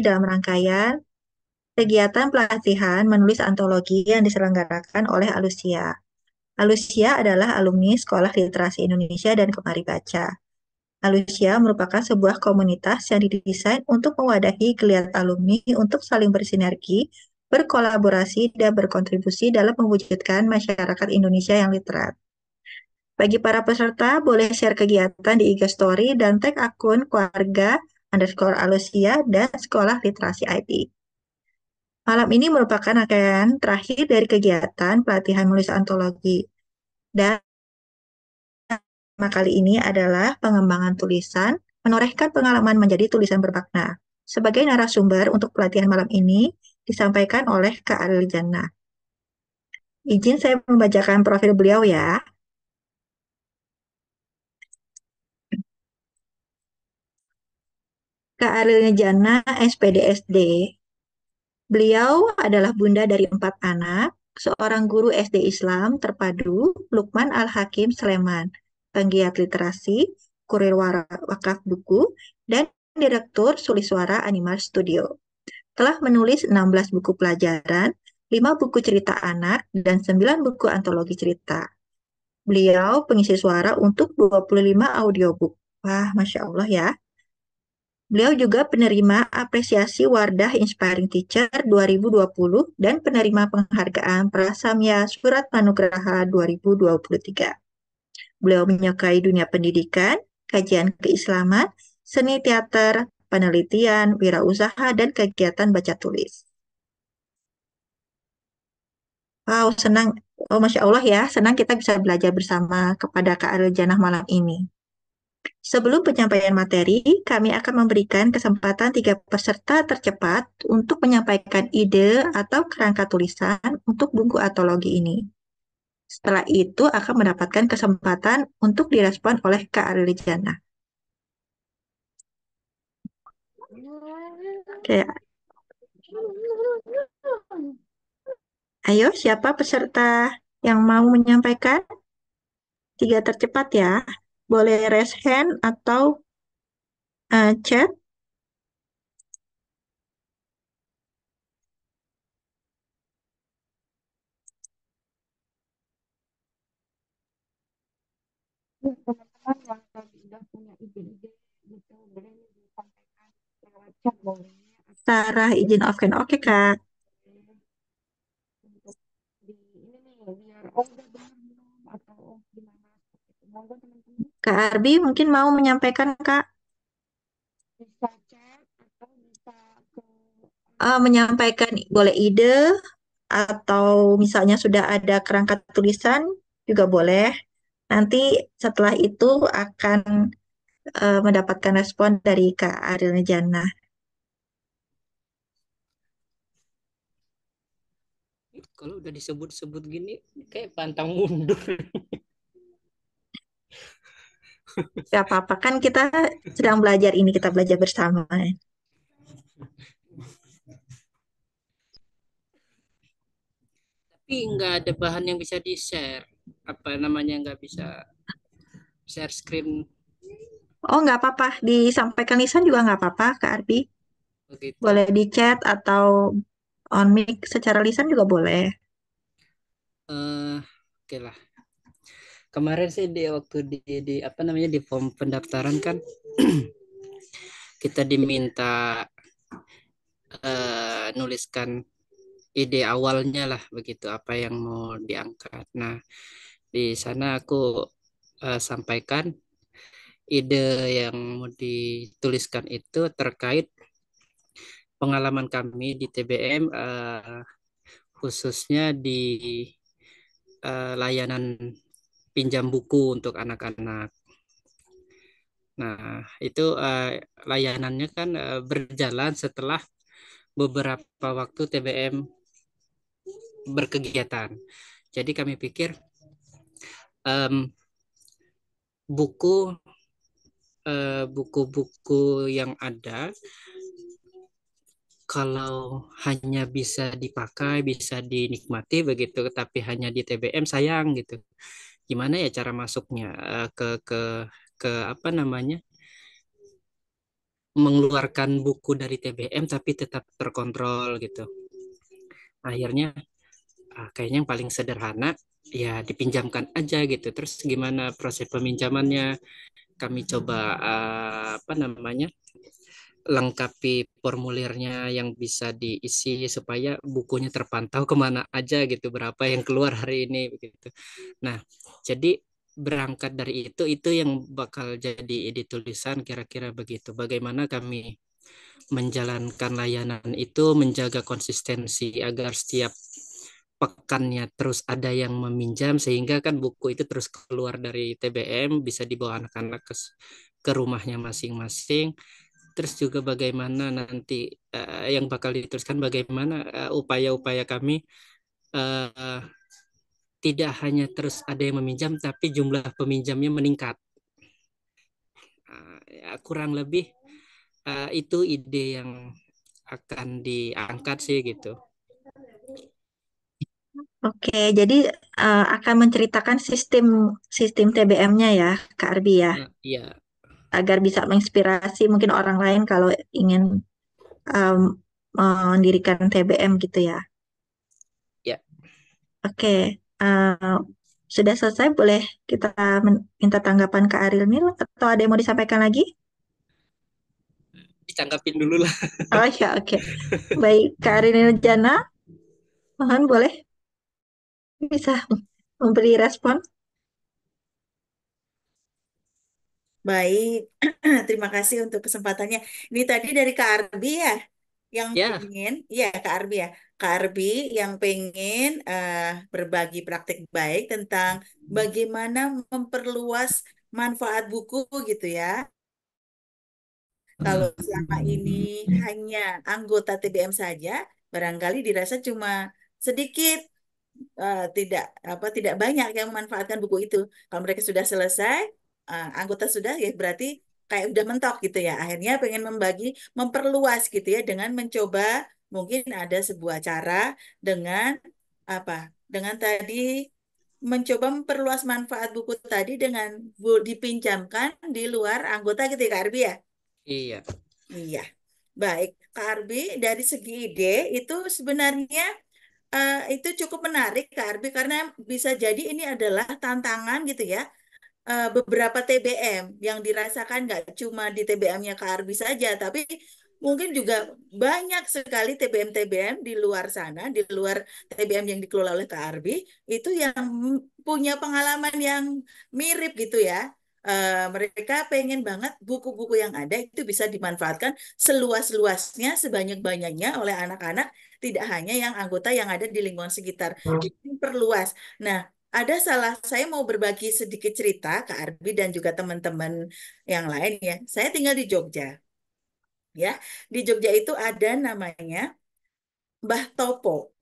dalam rangkaian kegiatan pelatihan menulis antologi yang diselenggarakan oleh Alusia. Alusia adalah alumni Sekolah Literasi Indonesia dan Gemari Baca. Alusia merupakan sebuah komunitas yang didesain untuk mewadahi geliat alumni untuk saling bersinergi, berkolaborasi, dan berkontribusi dalam mewujudkan masyarakat Indonesia yang literat. Bagi para peserta, boleh share kegiatan di IG Story dan tag akun keluarga_Alusia dan Sekolah Literasi IT. Malam ini merupakan rangkaian terakhir dari kegiatan pelatihan menulis antologi. Dan tema kali ini adalah pengembangan tulisan, menorehkan pengalaman menjadi tulisan bermakna. Sebagai narasumber untuk pelatihan malam ini disampaikan oleh Kak Aril Jannah. Izin saya membacakan profil beliau ya. Kak Aril Jannah, SPD SD. Beliau adalah bunda dari 4 anak, seorang guru SD Islam terpadu, Lukman Al-Hakim Sleman, penggiat literasi, kurir wakaf buku, dan direktur Suliswara Animal Studio. Telah menulis 16 buku pelajaran, 5 buku cerita anak, dan 9 buku antologi cerita. Beliau pengisi suara untuk 25 audiobook. Wah, Masya Allah ya. Beliau juga penerima apresiasi Wardah Inspiring Teacher 2020 dan penerima penghargaan Prasamya Surat Manugraha 2023. Beliau menyukai dunia pendidikan, kajian keislaman, seni teater, penelitian, wirausaha, dan kegiatan baca tulis. Wow, senang. Oh, Masya Allah ya, senang kita bisa belajar bersama kepada Kak Aril Janah malam ini. Sebelum penyampaian materi, kami akan memberikan kesempatan 3 peserta tercepat untuk menyampaikan ide atau kerangka tulisan untuk buku antologi ini. Setelah itu akan mendapatkan kesempatan untuk direspon oleh Kak Arlijana. Oke, ayo siapa peserta yang mau menyampaikan? 3 tercepat ya. Boleh raise hand atau chat. Teman-teman yang tadi udah punya ide-ide gitu boleh disampaikan lewat chat boleh Sarah izin offline. Oke, Kak. untuk di ini nih biar oh udah benar belum atau oh gimana seperti itu. Monggo teman-teman Kak Arbi mungkin mau menyampaikan, Kak. bisa chat atau bisa ke Menyampaikan boleh ide atau misalnya sudah ada kerangka tulisan juga boleh. Nanti setelah itu akan mendapatkan respon dari Kak Ariel Jana. Kalau udah disebut-sebut gini kayak pantang mundur. Gak apa-apa kan kita sedang belajar ini, kita belajar bersama. Tapi nggak ada bahan yang bisa di-share. Apa namanya, nggak bisa share screen Oh, nggak apa-apa. Disampaikan lisan juga nggak apa-apa, Kak Arbi. begitu. Boleh di chat atau on mic secara lisan juga boleh. Oke lah. Kemarin sih di waktu di apa namanya di form pendaftaran kan kita diminta nuliskan ide awalnya lah begitu apa yang mau diangkat. Nah, di sana aku sampaikan ide yang mau dituliskan itu terkait pengalaman kami di TBM khususnya di layanan pinjam buku untuk anak-anak. Nah, itu layanannya kan berjalan setelah beberapa waktu TBM berkegiatan. Jadi kami pikir em, buku buku-buku yang ada kalau hanya bisa dipakai, bisa dinikmati begitu, tapi hanya di TBM sayang gitu. Gimana ya cara masuknya ke apa namanya mengeluarkan buku dari TBM tapi tetap terkontrol gitu. Akhirnya kayaknya yang paling sederhana ya dipinjamkan aja gitu. Terus gimana proses peminjamannya? Kami coba apa namanya? Lengkapi formulirnya yang bisa diisi supaya bukunya terpantau kemana aja gitu, berapa yang keluar hari ini begitu. Nah, jadi berangkat dari itu yang bakal jadi ide tulisan kira-kira begitu. Bagaimana kami menjalankan layanan itu, menjaga konsistensi agar setiap pekannya terus ada yang meminjam sehingga kan buku itu terus keluar dari TBM bisa dibawa anak-anak ke rumahnya masing-masing. Terus juga bagaimana nanti yang bakal diteruskan bagaimana upaya-upaya kami uh, tidak hanya terus ada yang meminjam tapi jumlah peminjamnya meningkat. Ya, kurang lebih itu ide yang akan diangkat sih gitu. Oke, jadi akan menceritakan sistem sistem TBM-nya ya, Kak Arbi ya, Ya, agar bisa menginspirasi mungkin orang lain kalau ingin em, mendirikan TBM gitu ya. ya, Oke, sudah selesai. Boleh kita minta tanggapan Kak Arilmil atau ada yang mau disampaikan lagi? ditangkapin dulu lah. Oh ya, oke. Baik, Kak Arilmil Jana, mohon boleh bisa memberi respon. Baik, terima kasih untuk kesempatannya. Ini tadi dari Kak Arbi ya, yang Ya, pengen, iya Kak Arbi ya, Kak Arbi yang pengen berbagi praktik baik tentang bagaimana memperluas manfaat buku gitu ya. Kalau selama ini hanya anggota TBM saja, barangkali dirasa cuma sedikit, tidak banyak yang memanfaatkan buku itu. Kalau mereka sudah selesai, anggota sudah ya berarti kayak udah mentok gitu ya. Akhirnya pengen memperluas gitu ya dengan mencoba mungkin ada sebuah cara dengan apa? Dengan tadi mencoba memperluas manfaat buku tadi dengan dipinjamkan di luar anggota gitu ya Kak Arbi ya. iya. Iya. Baik, Kak Arbi dari segi ide itu sebenarnya itu cukup menarik Kak Arbi karena bisa jadi ini adalah tantangan gitu ya beberapa TBM yang dirasakan nggak cuma di TBM-nya Kak Arbi saja, tapi mungkin juga banyak sekali TBM-TBM di luar sana, di luar TBM yang dikelola oleh Kak Arbi, itu yang punya pengalaman yang mirip gitu ya. Mereka pengen banget buku-buku yang ada itu bisa dimanfaatkan seluas-luasnya, sebanyak-banyaknya oleh anak-anak, tidak hanya yang anggota yang ada di lingkungan sekitar. Perluas. Nah, saya mau berbagi sedikit cerita ke Arbi dan juga teman-teman yang lain ya. Saya tinggal di Jogja, ya. Di Jogja itu ada namanya Mbah Topo.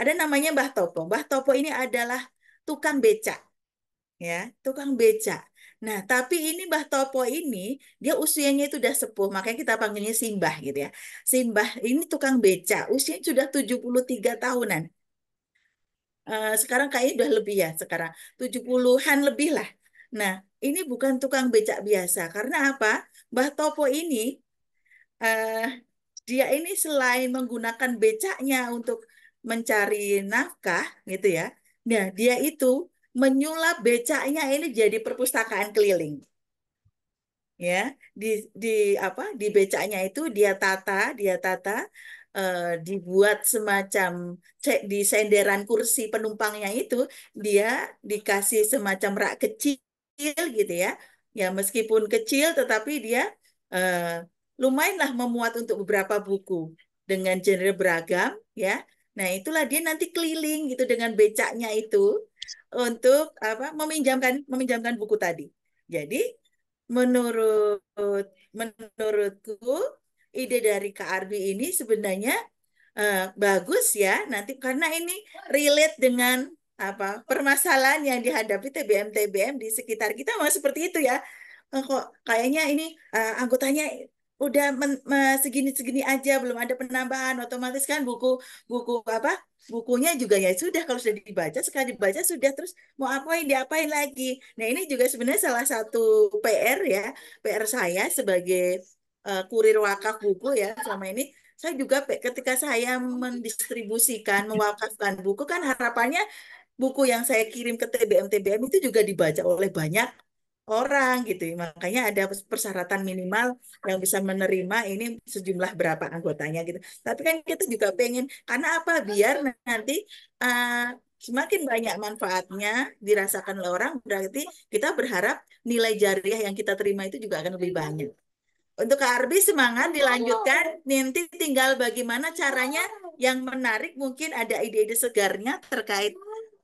Ada namanya Mbah Topo. Mbah Topo ini adalah tukang beca, ya, tukang beca. Nah, tapi ini Mbah Topo ini dia usianya itu udah sepuh, makanya kita panggilnya Simbah gitu ya. Simbah ini tukang beca, usianya sudah 73 tahunan. Sekarang kayaknya udah lebih ya sekarang 70-an lebih lah. Nah, ini bukan tukang becak biasa karena apa? Mbah Topo ini eh, dia ini selain menggunakan becaknya untuk mencari nafkah gitu ya. Nah, dia itu menyulap becaknya ini jadi perpustakaan keliling ya di di di becaknya itu dia tata dibuat semacam di senderan kursi penumpangnya itu dia dikasih semacam rak kecil gitu ya ya meskipun kecil tetapi dia eh, lumayanlah memuat untuk beberapa buku dengan genre beragam ya nah itulah dia nanti keliling gitu dengan becaknya itu untuk meminjamkan buku tadi jadi Menurut menurutku ide dari Kak Arbi ini sebenarnya bagus ya nanti karena ini relate dengan permasalahan yang dihadapi TBM-TBM di sekitar kita memang seperti itu ya. Kok kayaknya ini anggotanya segini-segini aja, belum ada penambahan, otomatis kan buku apa bukunya juga ya sudah, kalau sudah dibaca sekali dibaca sudah, terus mau apain diapain lagi. Nah ini juga sebenarnya salah satu PR ya, PR saya sebagai kurir wakaf buku ya selama ini. Saya juga ketika saya mendistribusikan, mewakafkan buku kan harapannya buku yang saya kirim ke TBM itu juga dibaca oleh banyak orang gitu. Makanya ada persyaratan minimal yang bisa menerima ini sejumlah berapa anggotanya gitu. Tapi kan kita juga pengen, karena apa? Biar nanti uh, semakin banyak manfaatnya dirasakan oleh orang, berarti kita berharap nilai jariah yang kita terima itu juga akan lebih banyak. Untuk Kak Arbi semangat dilanjutkan. Nanti tinggal bagaimana caranya yang menarik, mungkin ada ide-ide segarnya terkait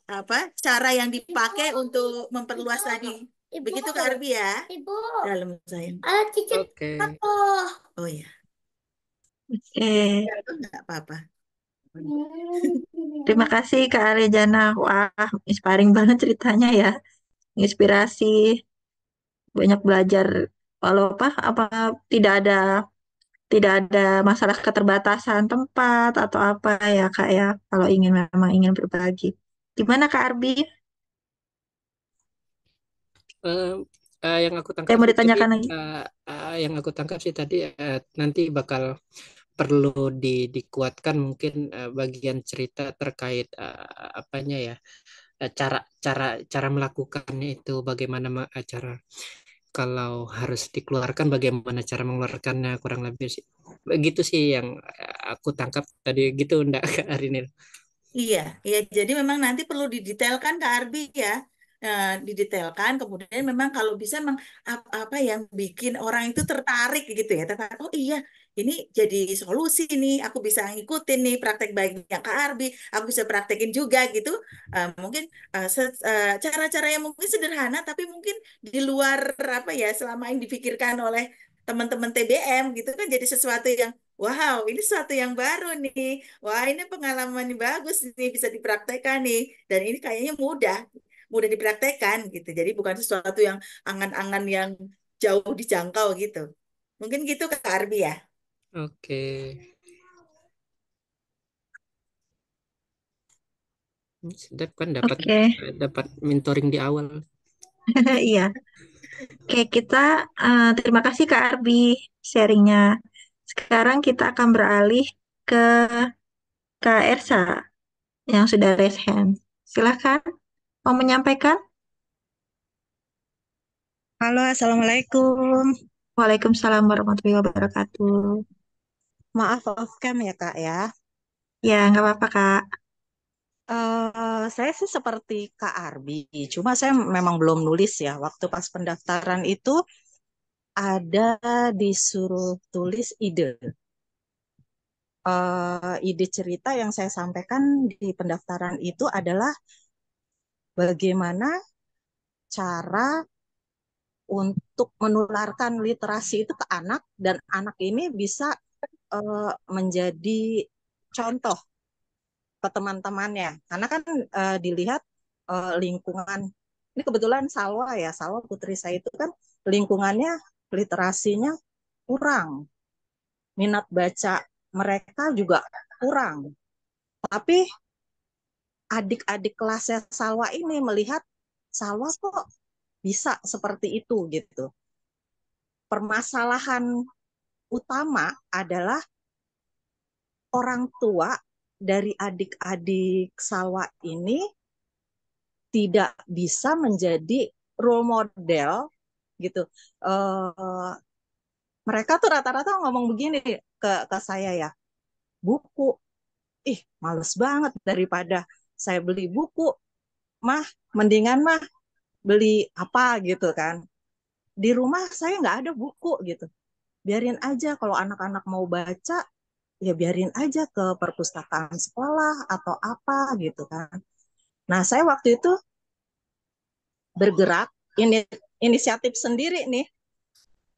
apa cara yang dipakai untuk memperluas tadi. Begitu Kak Arbi ya. Ibu. Dalam sayang. Cicip Oke. aku. Oh ya, Oke. nggak apa-apa. Terima kasih Kak Arejana. Wah, inspiring banget ceritanya ya. Inspirasi, banyak belajar. Walau apa tidak ada tidak ada masalah keterbatasan tempat atau apa ya Kak ya. Kalau memang ingin berbagi. Gimana Kak Arbi? Eh, yang aku Ada tangkap yang mau sih tadi, ditanyakan lagi? yang aku tangkap sih tadi nanti bakal perlu dikuatkan mungkin bagian cerita terkait apanya ya, cara cara cara melakukannya itu bagaimana, cara kalau harus dikeluarkan bagaimana cara mengeluarkannya, kurang lebih sih begitu sih yang aku tangkap tadi gitu, enggak Kak Arinil? Iya, iya. Jadi memang nanti perlu didetailkan Kak Arbi ya. Didetailkan. Kemudian memang kalau bisa memang apa yang bikin orang itu tertarik gitu ya. Tertarik. Oh iya, ini jadi solusi nih. Aku bisa ngikutin nih praktek baiknya Kak Arbi. Aku bisa praktekin juga gitu. Mungkin cara-cara yang mungkin sederhana, tapi mungkin di luar apa ya selama ini dipikirkan oleh teman-teman TBM gitu kan, jadi sesuatu yang wow, ini sesuatu yang baru nih. Wah, ini pengalaman yang bagus nih, bisa dipraktekkan nih. Dan ini kayaknya mudah, mudah dipraktekkan gitu. Jadi bukan sesuatu yang angan-angan yang jauh dijangkau gitu. Mungkin gitu Kak Arbi ya. Oke. Sedap kan dapat Oke. dapat mentoring di awal. Iya. Oke, kita terima kasih Kak Arbi sharingnya. Sekarang kita akan beralih ke Kak Ersa yang sudah raise hand. Silakan, mau menyampaikan? Halo, Assalamualaikum. Waalaikumsalam warahmatullahi wabarakatuh. Maaf off cam ya, Kak ya. Ya, nggak apa-apa Kak. Saya sih seperti Kak Arbi, cuma saya memang belum nulis ya. Waktu pas pendaftaran itu ada disuruh tulis ide. Ide cerita yang saya sampaikan di pendaftaran itu adalah bagaimana cara untuk menularkan literasi itu ke anak, dan anak ini bisa menjadi contoh ke teman-temannya. Karena kan dilihat lingkungan, ini kebetulan Salwa ya, Salwa putri saya itu kan lingkungannya literasinya kurang, minat baca mereka juga kurang. Tapi adik-adik kelasnya Salwa ini melihat Salwa kok bisa seperti itu gitu. Permasalahan utama adalah orang tua dari adik-adik Salwa ini tidak bisa menjadi role model gitu. Eh, Mereka tuh rata-rata ngomong begini ke saya ya, buku, ih males banget, daripada saya beli buku, mah mendingan mah beli apa gitu kan. Di rumah saya nggak ada buku gitu. Biarin aja kalau anak-anak mau baca, ya biarin aja ke perpustakaan sekolah atau apa gitu kan. Nah, saya waktu itu bergerak ini inisiatif sendiri nih.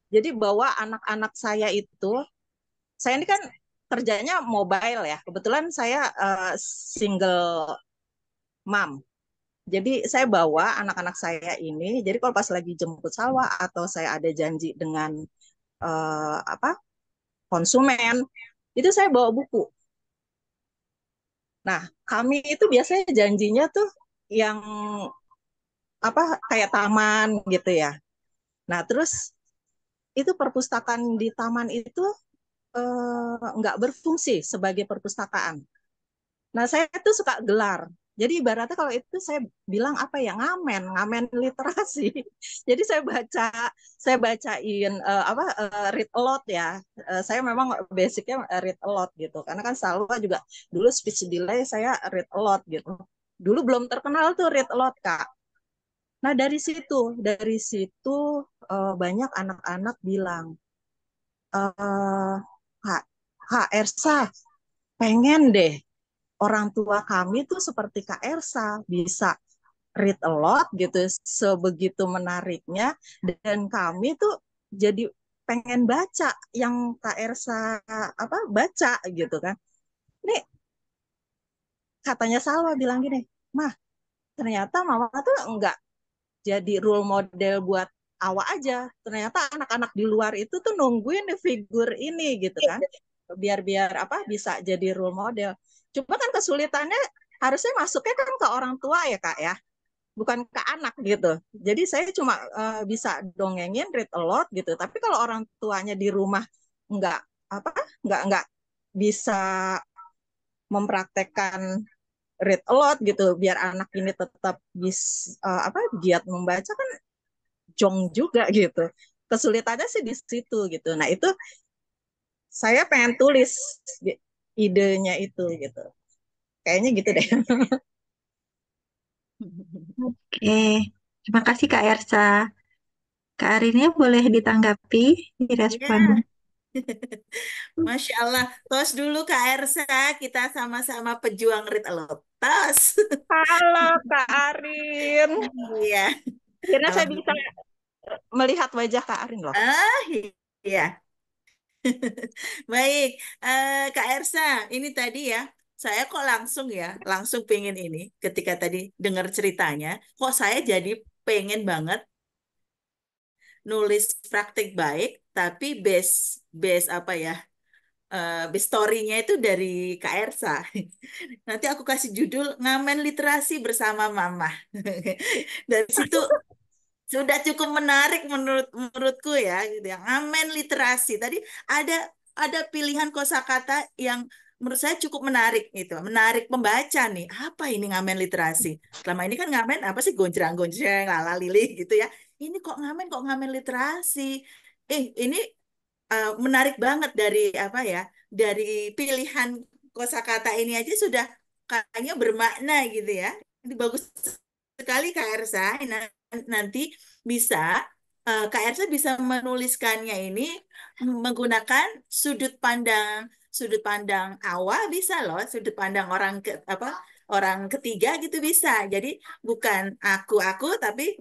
Jadi bawa anak-anak saya itu, saya ini kan kerjanya mobile ya. Kebetulan saya single mom. Jadi saya bawa anak-anak saya ini. Jadi kalau pas lagi jemput Salwa atau saya ada janji dengan apa konsumen, itu saya bawa buku. Nah, kami itu biasanya janjinya tuh yang apa kayak taman gitu ya. Nah, terus itu perpustakaan di taman itu nggak berfungsi sebagai perpustakaan. Nah, saya tuh suka gelar. Jadi ibaratnya kalau itu saya bilang apa ya, ngamen, ngamen literasi. Jadi saya bacain read a lot ya. Saya memang basicnya read a lot gitu. Karena kan selalu juga dulu speech delay saya read a lot gitu. Dulu belum terkenal tuh read a lot, Kak. Nah, dari situ banyak anak-anak bilang, eh Kak, Kak Ersa, pengen deh orang tua kami tuh seperti Kak Ersa, bisa read a lot gitu, sebegitu menariknya, dan kami tuh jadi pengen baca yang Kak Ersa baca gitu kan. Nih katanya Salwa bilang gini, mah ternyata mama tuh enggak jadi role model buat Awa aja. Ternyata anak-anak di luar itu tuh nungguin figur ini gitu kan. Biar bisa jadi role model. Cuma kan kesulitannya harusnya masuknya kan ke orang tua ya Kak ya, bukan ke anak gitu. Jadi saya cuma bisa dongengin read a lot gitu. Tapi kalau orang tuanya di rumah nggak apa nggak bisa mempraktekkan read a lot gitu biar anak ini tetap giat membaca kan jong juga gitu. Kesulitannya sih di situ gitu. Nah, itu saya pengen tulis idenya itu gitu. Kayaknya gitu deh. Oke, terima kasih Kak Ersa. Kak Arinnya boleh ditanggapi, direspon. Ya, Masya Allah. Tos dulu Kak Ersa, kita sama-sama pejuang read a lot. Tos. Halo Kak Arin. Iya, Akhirnya saya bisa Alhamdulillah. melihat wajah Kak Arin loh. Ah, iya. Baik, Kak Ersa, ini tadi ya, saya kok langsung pengen ini, ketika tadi dengar ceritanya, kok saya jadi pengen banget nulis praktik baik, tapi base apa ya, base story-nya itu dari Kak Ersa. Nanti aku kasih judul Ngamen Literasi Bersama Mama. Dari situ sudah cukup menarik menurutku ya gitu ya. Amen literasi. Tadi ada ada pilihan kosakata yang menurut saya cukup menarik gitu. Menarik pembaca nih. Apa ini ngamen literasi? Selama ini kan ngamen apa sih gonjrang-gonjreng, lala-lili gitu ya. Ini kok ngamen literasi. Ini menarik banget dari apa ya? Dari pilihan kosakata ini aja sudah kayaknya bermakna gitu ya. Ini bagus sekali Kak Ersa. Nanti bisa Kak Ersa bisa menuliskannya ini menggunakan sudut pandang awal bisa loh, sudut pandang orang ketiga gitu bisa. Jadi bukan aku tapi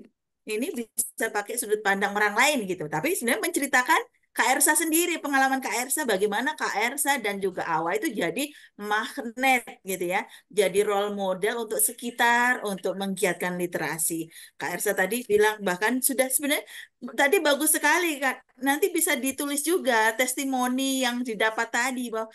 ini bisa pakai sudut pandang orang lain gitu. Tapi sebenarnya menceritakan Kak Ersa sendiri, pengalaman Kak Ersa, bagaimana Kak Ersa dan juga Awa itu jadi magnet gitu ya, jadi role model untuk sekitar, untuk menggiatkan literasi. Kak Ersa tadi bilang bahkan sudah sebenarnya tadi bagus sekali Kak. Nanti bisa ditulis juga testimoni yang didapat tadi bahwa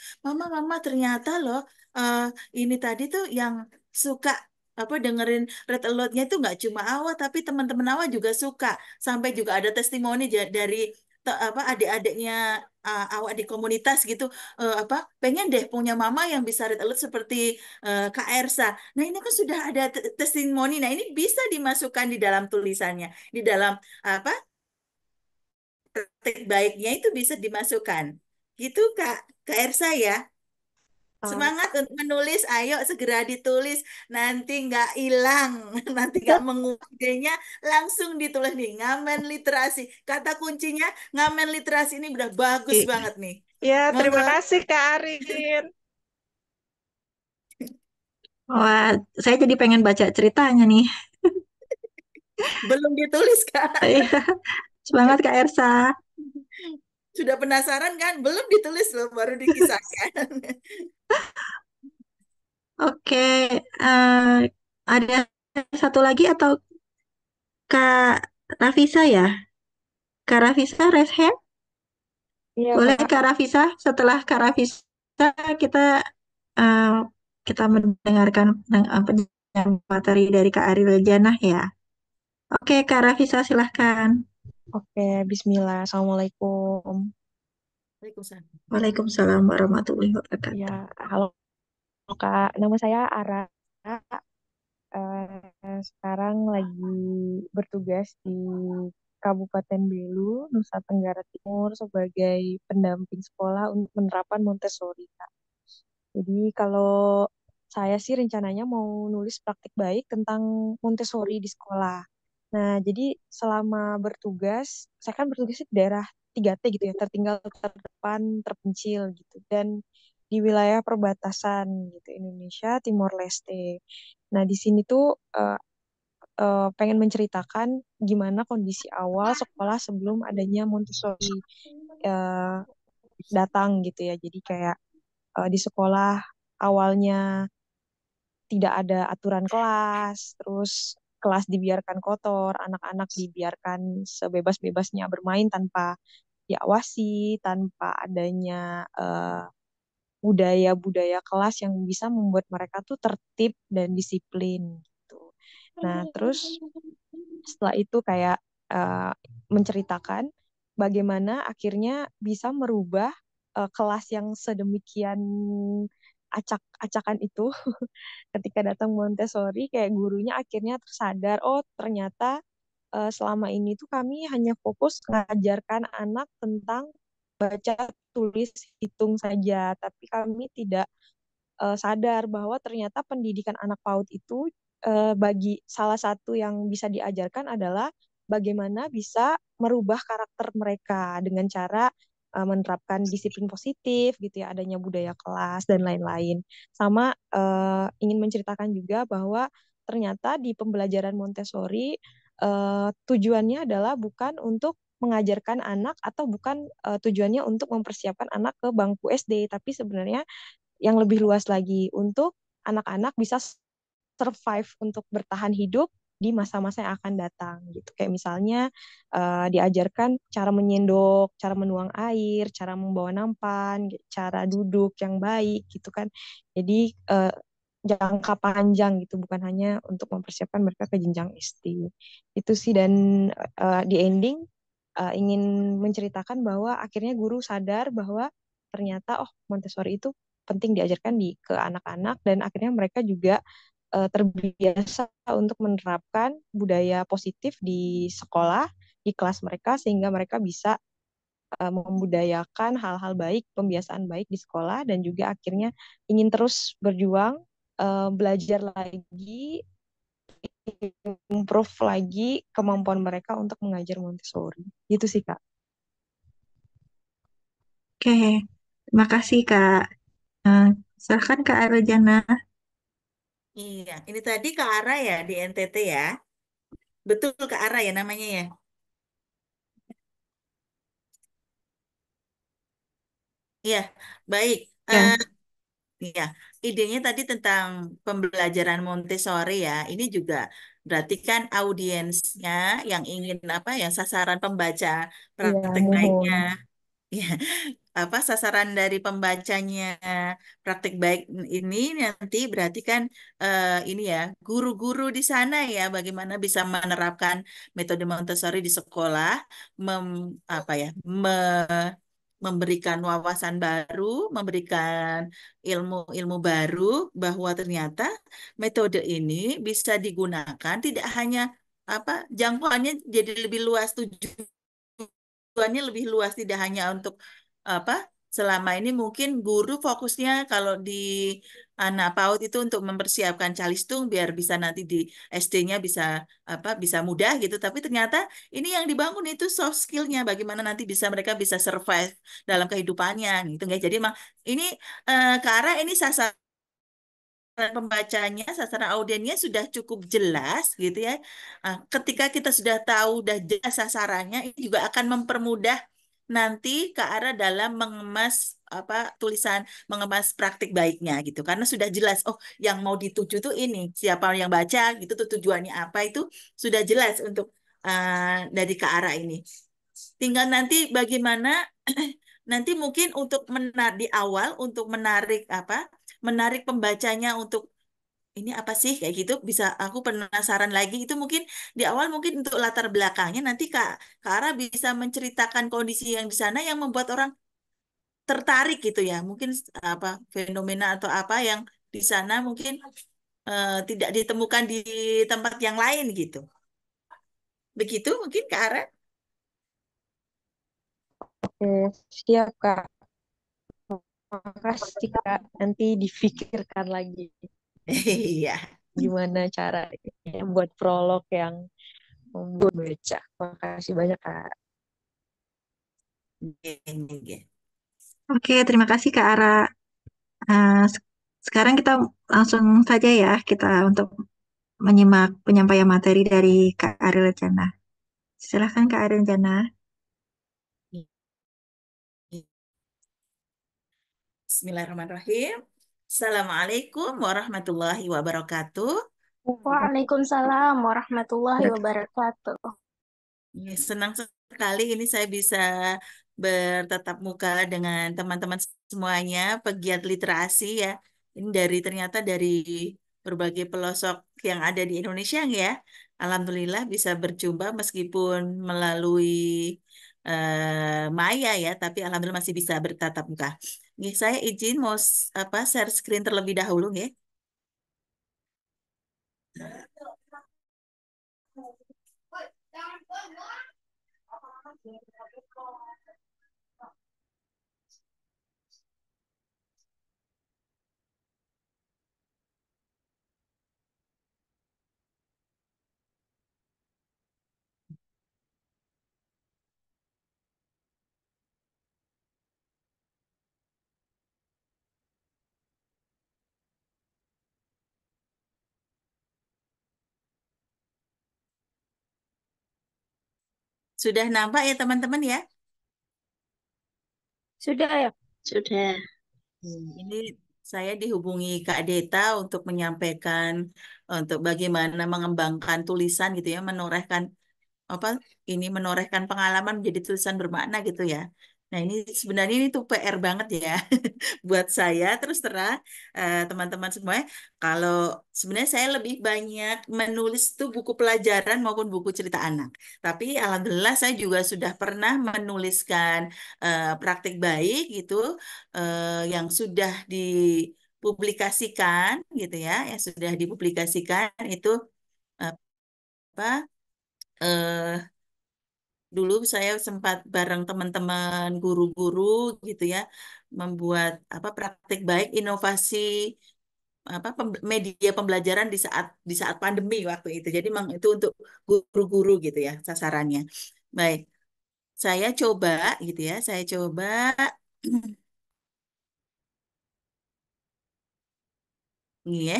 mama ternyata loh eh, ini tadi tuh yang suka apa dengerin Red Alert-nya itu nggak cuma Awa tapi teman-teman Awa juga suka. Sampai juga ada testimoni dari adik-adiknya awak di komunitas gitu apa pengen deh punya mama yang bisa read alert seperti Kak Ersa. Nah, ini kan sudah ada testimoni. Nah, ini bisa dimasukkan di dalam tulisannya, di dalam apa praktek baiknya itu bisa dimasukkan. Gitu Kak Ersa ya. Uh, Semangat untuk menulis, ayo segera ditulis. Nanti nggak hilang, nanti nggak menguap idenya, langsung ditulis nih. Ngamen literasi. Kata kuncinya ngamen literasi ini udah bagus banget nih. ya, Monggo, terima kasih Kak Arin. Wah, saya jadi pengen baca ceritanya nih. belum ditulis Kak. Iya, semangat Kak Ersa. Sudah penasaran kan? Belum ditulis loh, baru dikisahkan. Oke, eh, ada satu lagi atau Kak Rafisa ya? Kak Rafisa, raise hand. Iya, Boleh Kak. Kak Rafisa, setelah Kak Rafisa kita eh, kita mendengarkan penjelasan materi dari Kak Ariel Janah ya. Oke, Kak Rafisa silahkan. Oke, Bismillah. Assalamualaikum. Waalaikumsalam. Waalaikumsalam warahmatullahi Ya, wabarakatuh. halo Kak. Nama saya Ara. Sekarang lagi bertugas di Kabupaten Belu, Nusa Tenggara Timur sebagai pendamping sekolah untuk penerapan Montessori, Kak. Jadi kalau saya sih rencananya mau nulis praktik baik tentang Montessori di sekolah. Nah, jadi selama bertugas, saya kan bertugas di daerah 3T gitu ya, tertinggal, terdepan, terpencil gitu. Dan di wilayah perbatasan gitu, Indonesia, Timor Leste. Nah, di sini tuh pengen menceritakan gimana kondisi awal sekolah sebelum adanya Montessori eh, datang gitu ya. Jadi kayak di sekolah awalnya tidak ada aturan kelas, terus kelas dibiarkan kotor, anak-anak dibiarkan sebebas-bebasnya bermain tanpa diawasi, tanpa adanya budaya-budaya kelas yang bisa membuat mereka tuh tertib dan disiplin gitu. Nah, terus setelah itu kayak eh, menceritakan bagaimana akhirnya bisa merubah kelas yang sedemikian acak-acakan itu ketika datang Montessori kayak gurunya akhirnya tersadar oh ternyata selama ini tuh kami hanya fokus mengajarkan anak tentang baca tulis hitung saja tapi kami tidak sadar bahwa ternyata pendidikan anak PAUD itu bagi salah satu yang bisa diajarkan adalah bagaimana bisa merubah karakter mereka dengan cara menerapkan disiplin positif gitu ya, adanya budaya kelas dan lain-lain. Sama ingin menceritakan juga bahwa ternyata di pembelajaran Montessori tujuannya adalah bukan untuk mengajarkan anak atau bukan tujuannya untuk mempersiapkan anak ke bangku SD, tapi sebenarnya yang lebih luas lagi untuk anak-anak bisa survive untuk bertahan hidup di masa-masa yang akan datang gitu. Kayak misalnya diajarkan cara menyendok, cara menuang air, cara membawa nampan, cara duduk yang baik gitu kan. Jadi jangka panjang gitu, bukan hanya untuk mempersiapkan mereka ke jenjang SD. Itu sih dan di ending ingin menceritakan bahwa akhirnya guru sadar bahwa ternyata oh Montessori itu penting diajarkan ke anak-anak dan akhirnya mereka juga terbiasa untuk menerapkan budaya positif di sekolah, di kelas mereka sehingga mereka bisa membudayakan hal-hal baik, pembiasaan baik di sekolah dan juga akhirnya ingin terus berjuang, belajar lagi, improve lagi kemampuan mereka untuk mengajar Montessori. Gitu sih, Kak. Oke, terima kasih Kak. Eh, Silahkan Kak Ariel Janah. Iya, ini tadi ke arah ya di NTT ya. Betul ke arah ya namanya ya. Iya, baik. Ya, Iya, idenya tadi tentang pembelajaran Montessori ya. Ini juga berarti kan audiensnya yang ingin apa ya sasaran pembaca Iya, praktek mohon. baiknya. Ya, apa sasaran dari pembacanya praktek baik ini nanti berarti kan ini ya guru-guru di sana ya bagaimana bisa menerapkan metode Montessori di sekolah apa ya memberikan wawasan baru, memberikan ilmu-ilmu baru bahwa ternyata metode ini bisa digunakan tidak hanya apa jangkauannya jadi lebih luas tujuannya lebih luas tidak hanya untuk apa selama ini mungkin guru fokusnya kalau di anak PAUD itu untuk mempersiapkan calistung biar bisa nanti di SD-nya bisa apa bisa mudah gitu tapi ternyata ini yang dibangun itu soft skill-nya bagaimana nanti bisa mereka bisa survive dalam kehidupannya gitu guys jadi emang ini ke arah ini sasaran pembacanya, sasaran audiennya sudah cukup jelas gitu ya. Ketika kita sudah tahu, sudah jelas sasarannya, ini juga akan mempermudah nanti ke arah dalam mengemas apa tulisan, mengemas praktik baiknya gitu. Karena sudah jelas, oh yang mau dituju tuh ini, siapa yang baca gitu tuh tujuannya apa itu sudah jelas untuk dari ke arah ini. Tinggal nanti bagaimana nanti mungkin untuk di awal untuk menarik apa? Menarik pembacanya untuk ini apa sih kayak gitu bisa aku penasaran lagi itu mungkin di awal mungkin untuk latar belakangnya nanti Kak Ara bisa menceritakan kondisi yang di sana yang membuat orang tertarik gitu ya mungkin apa fenomena atau apa yang di sana mungkin tidak ditemukan di tempat yang lain gitu begitu mungkin Kak Ara. Oke, siap Kak. Makasih Kak. Nanti difikirkan lagi Iya. gimana caranya buat prolog yang membuat baca. Makasih banyak Kak. Iya, iya, iya. Oke, terima kasih Kak Ara. Sekarang kita langsung saja ya kita untuk menyimak penyampaian materi dari Kak Ariel Jana. Silahkan Kak Ariel Jana. Bismillahirrahmanirrahim. Assalamualaikum warahmatullahi wabarakatuh. Waalaikumsalam warahmatullahi wabarakatuh. Ya, senang sekali ini saya bisa bertatap muka dengan teman-teman semuanya, pegiat literasi ya. Ini ternyata dari berbagai pelosok yang ada di Indonesia ya. Alhamdulillah bisa berjumpa meskipun melalui maya ya, tapi alhamdulillah masih bisa bertatap muka. Ini saya izin mau apa share screen terlebih dahulu ya. Sudah nampak ya teman-teman ya? Sudah ya? Sudah. Ini saya dihubungi Kak Deta untuk menyampaikan untuk bagaimana mengembangkan tulisan gitu ya, menorehkan apa ini menorehkan pengalaman menjadi tulisan bermakna gitu ya. Nah ini sebenarnya ini tuh PR banget ya buat saya terus terang teman-teman semua. Kalau sebenarnya saya lebih banyak menulis tuh buku pelajaran maupun buku cerita anak. Tapi alhamdulillah saya juga sudah pernah menuliskan praktik baik gitu yang sudah dipublikasikan gitu ya, yang sudah dipublikasikan itu apa? eh, Dulu saya sempat bareng teman-teman guru-guru gitu ya membuat apa praktik baik inovasi apa media pembelajaran di saat pandemi waktu itu. Jadi memang itu untuk guru-guru gitu ya sasarannya. Baik, saya coba gitu ya, saya coba ini ya.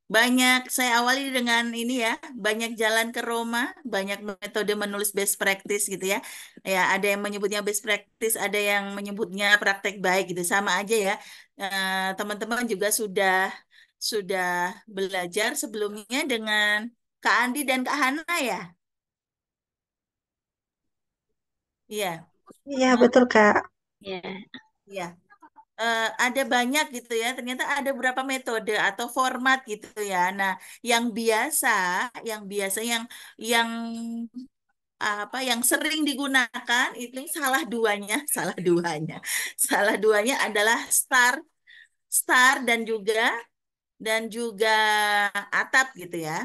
Banyak saya awali dengan ini ya, banyak jalan ke Roma, banyak metode menulis best practice gitu ya. Ya, ada yang menyebutnya best practice, ada yang menyebutnya praktek baik gitu. Sama aja ya. Teman-teman juga sudah belajar sebelumnya dengan Kak Andi dan Kak Hana ya. Iya. Iya, betul Kak. Ya. Iya. Ada banyak gitu ya. Ternyata ada beberapa metode atau format gitu ya. Nah, yang biasa, yang apa yang sering digunakan itu salah duanya adalah star, star dan juga atap gitu ya.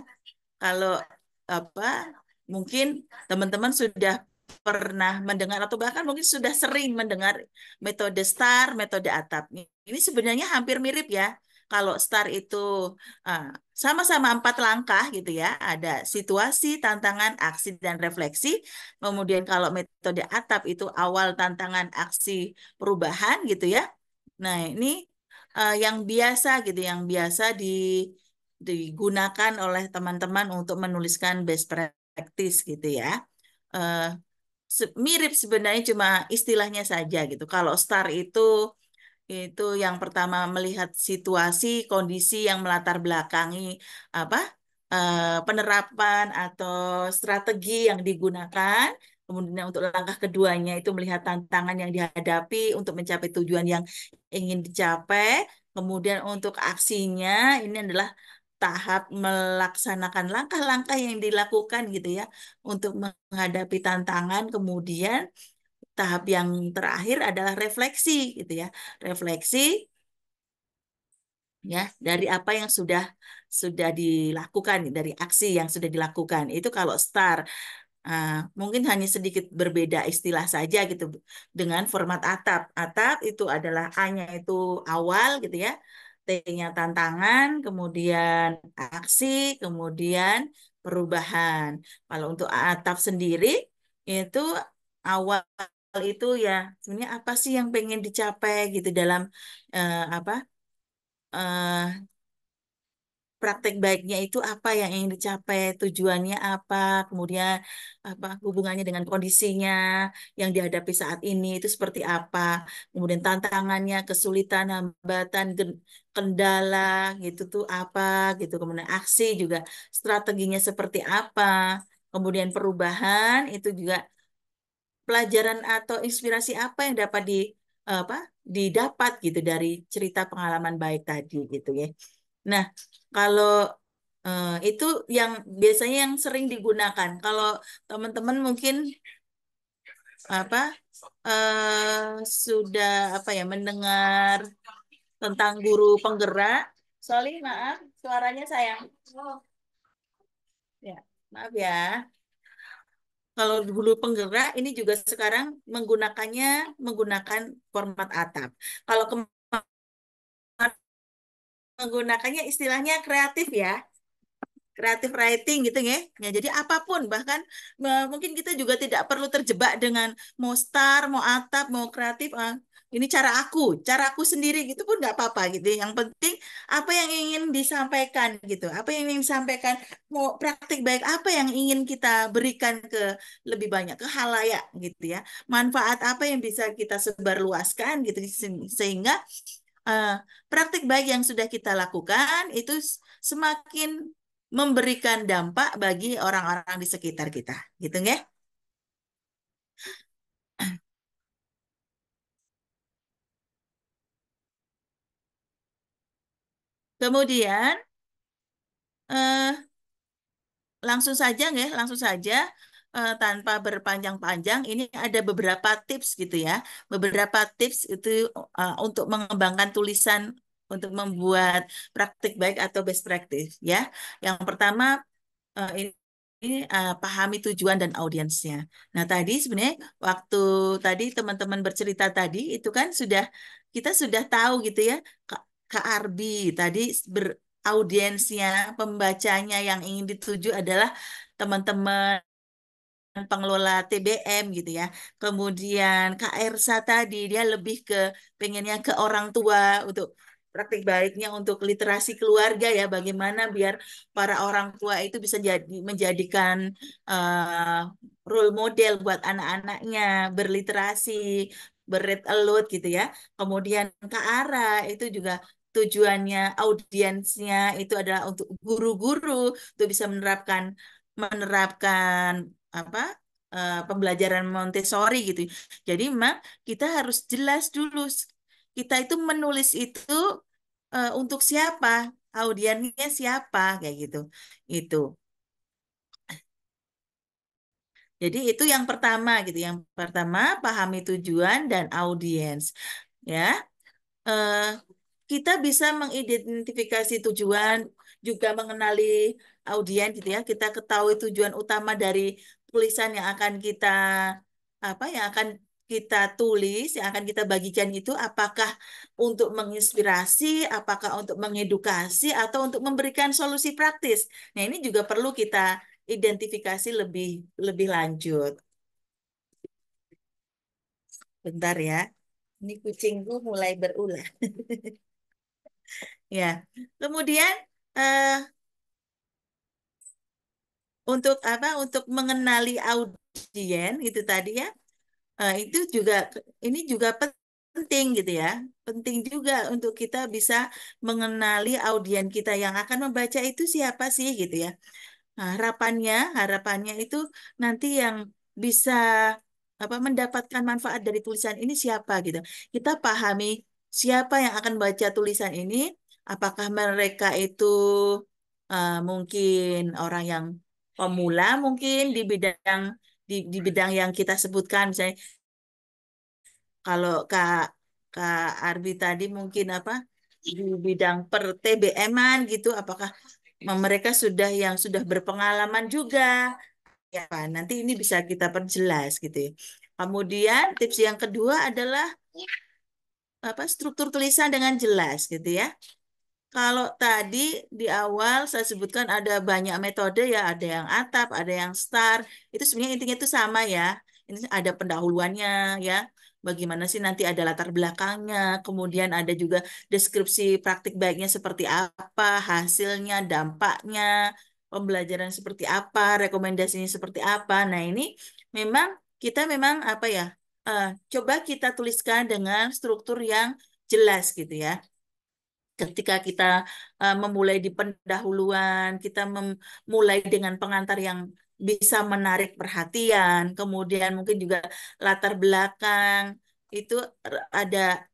Kalau apa mungkin teman-teman sudah pernah mendengar atau bahkan mungkin sudah sering mendengar metode STAR, metode atap. Ini sebenarnya hampir mirip ya. Kalau STAR itu ah, sama-sama 4 langkah gitu ya. Ada situasi, tantangan, aksi, dan refleksi. Kemudian kalau metode atap itu awal, tantangan, aksi, perubahan gitu ya. Nah, ini yang biasa gitu, yang biasa digunakan oleh teman-teman untuk menuliskan best practice gitu ya. Eh, Mirip sebenarnya cuma istilahnya saja gitu. Kalau STAR itu yang pertama melihat situasi, kondisi yang melatar belakangi apa penerapan atau strategi yang digunakan. Kemudian untuk langkah keduanya itu melihat tantangan yang dihadapi untuk mencapai tujuan yang ingin dicapai. Kemudian untuk aksinya ini adalah tahap melaksanakan langkah-langkah yang dilakukan gitu ya untuk menghadapi tantangan. Kemudian tahap yang terakhir adalah refleksi gitu ya. Refleksi ya dari apa yang sudah dilakukan, dari aksi yang sudah dilakukan. Itu kalau STAR. Mungkin hanya sedikit berbeda istilah saja gitu dengan format atap. Atap itu adalah A-nya itu awal gitu ya, T-nya tantangan, kemudian aksi, kemudian perubahan. Kalau untuk atap sendiri itu awal itu ya sebenarnya apa sih yang pengen dicapai gitu dalam apa eh, praktek baiknya itu apa yang ingin dicapai, tujuannya apa, kemudian apa hubungannya dengan kondisinya yang dihadapi saat ini itu seperti apa, kemudian tantangannya, kesulitan, hambatan, kendala gitu tuh apa gitu, kemudian aksi juga strateginya seperti apa, kemudian perubahan itu juga pelajaran atau inspirasi apa yang dapat apa didapat gitu dari cerita pengalaman baik tadi gitu ya. Nah, kalau itu yang biasanya yang sering digunakan. Kalau teman-teman mungkin apa sudah apa ya mendengar tentang guru penggerak. Sorry, maaf, suaranya sayang. Oh, ya, maaf ya. Kalau guru penggerak ini juga sekarang menggunakan format atap. Kalau kemarin menggunakannya istilahnya kreatif ya. Creative writing gitu ya. Ya, jadi apapun bahkan mungkin kita juga tidak perlu terjebak dengan mau star, mau atap, mau kreatif. Ini cara aku sendiri gitu pun nggak apa-apa gitu. Yang penting apa yang ingin disampaikan gitu. Apa yang ingin disampaikan, mau praktik baik apa yang ingin kita berikan ke lebih banyak ke halayak gitu ya. Manfaat apa yang bisa kita sebarluaskan gitu sehingga eh, praktik baik yang sudah kita lakukan itu semakin memberikan dampak bagi orang-orang di sekitar kita, gitu nggak? Kemudian eh, langsung saja nggak? Langsung saja tanpa berpanjang-panjang, ini ada beberapa tips gitu ya, beberapa tips itu untuk mengembangkan tulisan untuk membuat praktik baik atau best practice ya. Yang pertama ini pahami tujuan dan audiensnya. Nah, tadi sebenarnya waktu tadi teman-teman bercerita tadi itu kan kita sudah tahu gitu ya, Kak Arbi tadi audiensnya, pembacanya yang ingin dituju adalah teman-teman pengelola TBM gitu ya. Kemudian Kak Ersa tadi dia lebih ke pengennya ke orang tua untuk praktik baiknya untuk literasi keluarga ya, bagaimana biar para orang tua itu bisa menjadikan eh, role model buat anak-anaknya berliterasi, beread aloud gitu ya. Kemudian Kak Ara itu juga tujuannya audiensnya itu adalah untuk guru-guru untuk bisa menerapkan apa pembelajaran Montessori gitu. Jadi memang kita harus jelas dulu kita itu menulis itu untuk siapa, audiensnya siapa kayak gitu. Itu. Jadi itu yang pertama gitu. Yang pertama pahami tujuan dan audiens. Ya, eh, kita bisa mengidentifikasi tujuan, juga mengenali audiens gitu ya. Kita ketahui tujuan utama dari tulisan yang akan kita yang akan kita tulis, yang akan kita bagikan itu apakah untuk menginspirasi, apakah untuk mengedukasi atau untuk memberikan solusi praktis. Nah, ini juga perlu kita identifikasi lebih lebih lanjut. Bentar ya. Ini kucingku mulai berulah. Ya. Kemudian eh, untuk apa? Untuk mengenali audien itu tadi ya. Itu juga ini juga penting gitu ya. Penting juga untuk kita bisa mengenali audien kita yang akan membaca itu siapa sih gitu ya. Nah, harapannya itu nanti yang bisa mendapatkan manfaat dari tulisan ini siapa gitu. Kita pahami siapa yang akan baca tulisan ini, apakah mereka itu mungkin orang yang pemula mungkin di bidang yang kita sebutkan, misalnya kalau Kak Arbi tadi mungkin di bidang per TBM-an gitu, apakah mereka sudah berpengalaman juga, ya Pak. Nanti ini bisa kita perjelas gitu ya. Kemudian tips yang kedua adalah struktur tulisan dengan jelas gitu ya. Kalau tadi di awal saya sebutkan ada banyak metode ya, ada yang atap, ada yang star. Itu sebenarnya intinya itu sama ya. Ini ada pendahuluannya ya. Bagaimana sih nanti ada latar belakangnya, kemudian ada juga deskripsi praktik baiknya seperti apa, hasilnya, dampaknya, pembelajaran seperti apa, rekomendasinya seperti apa. Nah, ini memang kita memang eh, coba kita tuliskan dengan struktur yang jelas gitu ya. Ketika kita memulai di pendahuluan, kita memulai dengan pengantar yang bisa menarik perhatian, kemudian mungkin juga latar belakang itu ada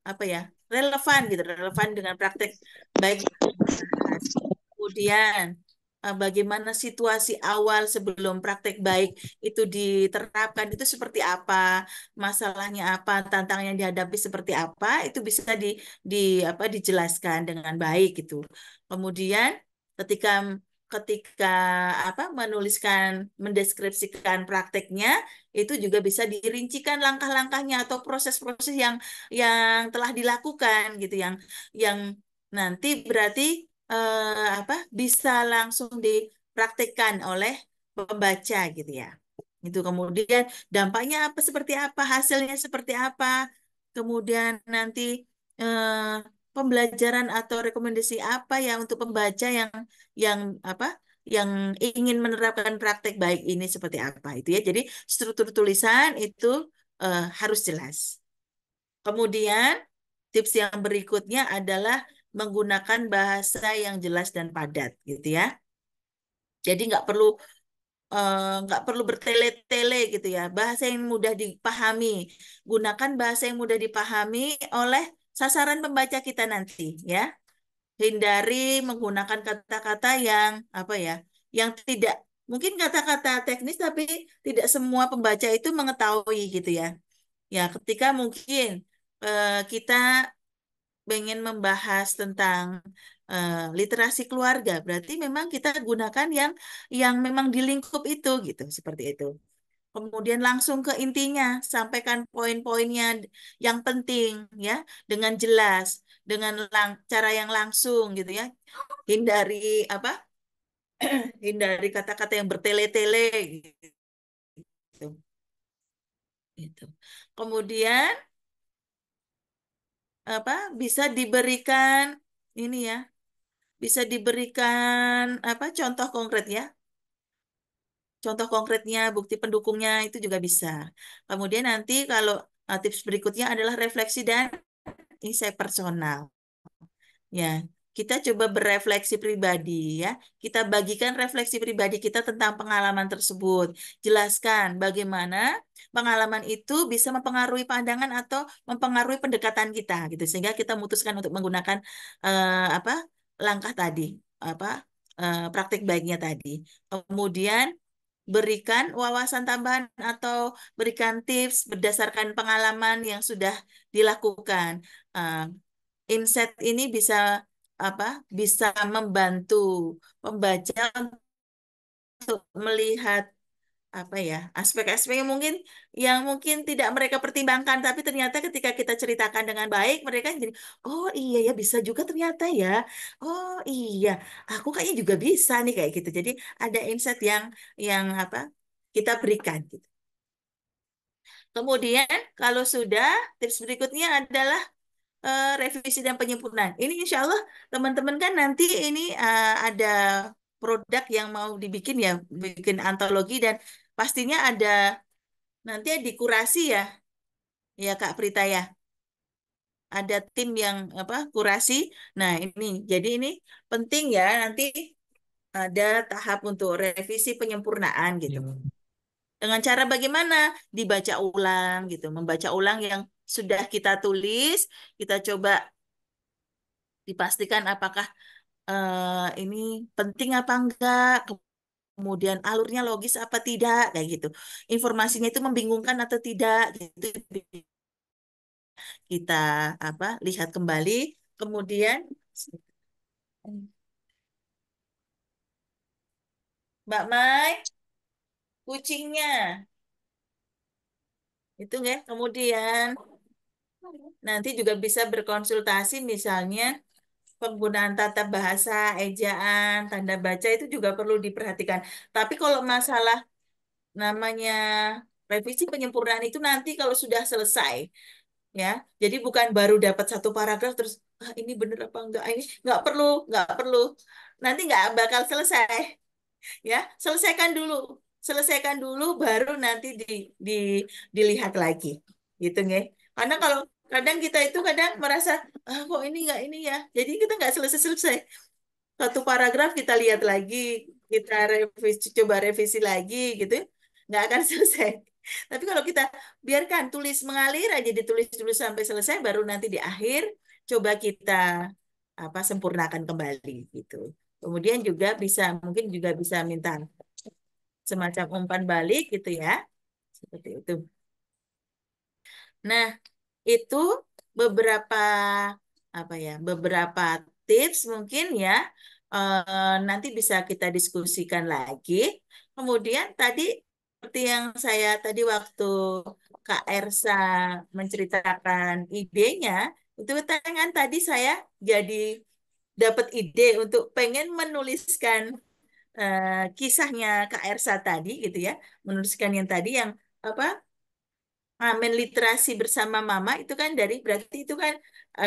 relevan gitu, relevan dengan praktek baik yang dibahas. Kemudian bagaimana situasi awal sebelum praktek baik itu diterapkan itu seperti apa, masalahnya apa, tantangan yang dihadapi seperti apa, itu bisa di dijelaskan dengan baik gitu. Kemudian ketika ketika menuliskan mendeskripsikan prakteknya itu juga bisa dirincikan langkah-langkahnya atau proses-proses yang telah dilakukan gitu yang nanti berarti bisa langsung dipraktikkan oleh pembaca gitu ya. Itu kemudian dampaknya apa seperti apa, hasilnya seperti apa. Kemudian nanti eh, pembelajaran atau rekomendasi apa ya untuk pembaca yang apa yang ingin menerapkan praktek baik ini seperti apa itu ya. Jadi struktur tulisan itu harus jelas. Kemudian tips yang berikutnya adalah menggunakan bahasa yang jelas dan padat gitu ya. Jadi nggak perlu bertele-tele gitu ya. Bahasa yang mudah dipahami. Gunakan bahasa yang mudah dipahami oleh sasaran pembaca kita nanti ya. Hindari menggunakan kata-kata yang yang tidak mungkin kata-kata teknis tapi tidak semua pembaca itu mengetahui gitu ya. Ya, ketika mungkin kita pengen membahas tentang literasi keluarga, berarti memang kita gunakan yang memang di lingkup itu gitu, seperti itu. Kemudian langsung ke intinya, sampaikan poin-poinnya yang penting ya, dengan jelas, dengan cara yang langsung gitu ya. Hindari apa? Hindari kata-kata yang bertele-tele gitu. Gitu. Kemudian bisa diberikan ini ya, bisa diberikan contoh konkret ya. Contoh konkretnya, bukti pendukungnya itu juga bisa. Kemudian nanti kalau tips berikutnya adalah refleksi dan insight personal. Ya, kita coba berefleksi pribadi ya. Kita bagikan refleksi pribadi kita tentang pengalaman tersebut. Jelaskan bagaimana pengalaman itu bisa mempengaruhi pandangan atau mempengaruhi pendekatan kita gitu. Sehingga kita memutuskan untuk menggunakan apa langkah tadi, apa praktik baiknya tadi. Kemudian berikan wawasan tambahan atau berikan tips berdasarkan pengalaman yang sudah dilakukan. Eh, Insight ini bisa bisa membantu pembaca untuk melihat aspek-aspek yang mungkin tidak mereka pertimbangkan, tapi ternyata ketika kita ceritakan dengan baik mereka jadi oh iya ya bisa juga ternyata ya, oh iya aku kayaknya juga bisa nih kayak gitu. Jadi ada insight yang kita berikan gitu. Kemudian kalau sudah, tips berikutnya adalah revisi dan penyempurnaan. Ini insya Allah teman-teman kan nanti ini ada produk yang mau dibikin ya, bikin antologi dan pastinya ada nanti dikurasi ya, ya Kak Prita ya. Ada tim yang kurasi. Nah ini, jadi ini penting ya nanti ada tahap untuk revisi penyempurnaan gitu. Dengan cara bagaimana? Dibaca ulang gitu, membaca ulang yang sudah kita tulis, kita coba dipastikan apakah ini penting apa enggak, kemudian alurnya logis apa tidak, kayak gitu. Informasinya itu membingungkan atau tidak, gitu. Kita lihat kembali, kemudian Mbak Mai, kucingnya itu nggak. Kemudian nanti juga bisa berkonsultasi misalnya penggunaan tata bahasa, ejaan, tanda baca itu juga perlu diperhatikan. Tapi kalau masalah namanya revisi penyempurnaan itu nanti kalau sudah selesai, ya. Jadi bukan baru dapat satu paragraf terus ini bener apa enggak? Ini nggak perlu. Nanti nggak bakal selesai, ya. Selesaikan dulu, baru nanti di dilihat lagi, gitu nggih. Karena kalau kadang kita itu kadang merasa kok ini nggak ini ya, jadi kita nggak selesai-selesai. Satu paragraf kita lihat lagi, kita coba revisi lagi gitu, nggak akan selesai. Tapi kalau kita biarkan tulis mengalir aja, ditulis dulu sampai selesai, baru nanti di akhir coba kita sempurnakan kembali gitu. Kemudian juga mungkin juga bisa minta semacam umpan balik gitu ya, seperti itu. Nah, itu beberapa beberapa tips mungkin ya. Nanti bisa kita diskusikan lagi. Kemudian tadi seperti yang saya tadi waktu Kak Ersa menceritakan idenya, itu kan tadi saya jadi dapat ide untuk pengen menuliskan kisahnya Kak Ersa tadi gitu ya, menuliskan yang tadi yang apa ngamen literasi bersama mama itu kan berarti itu kan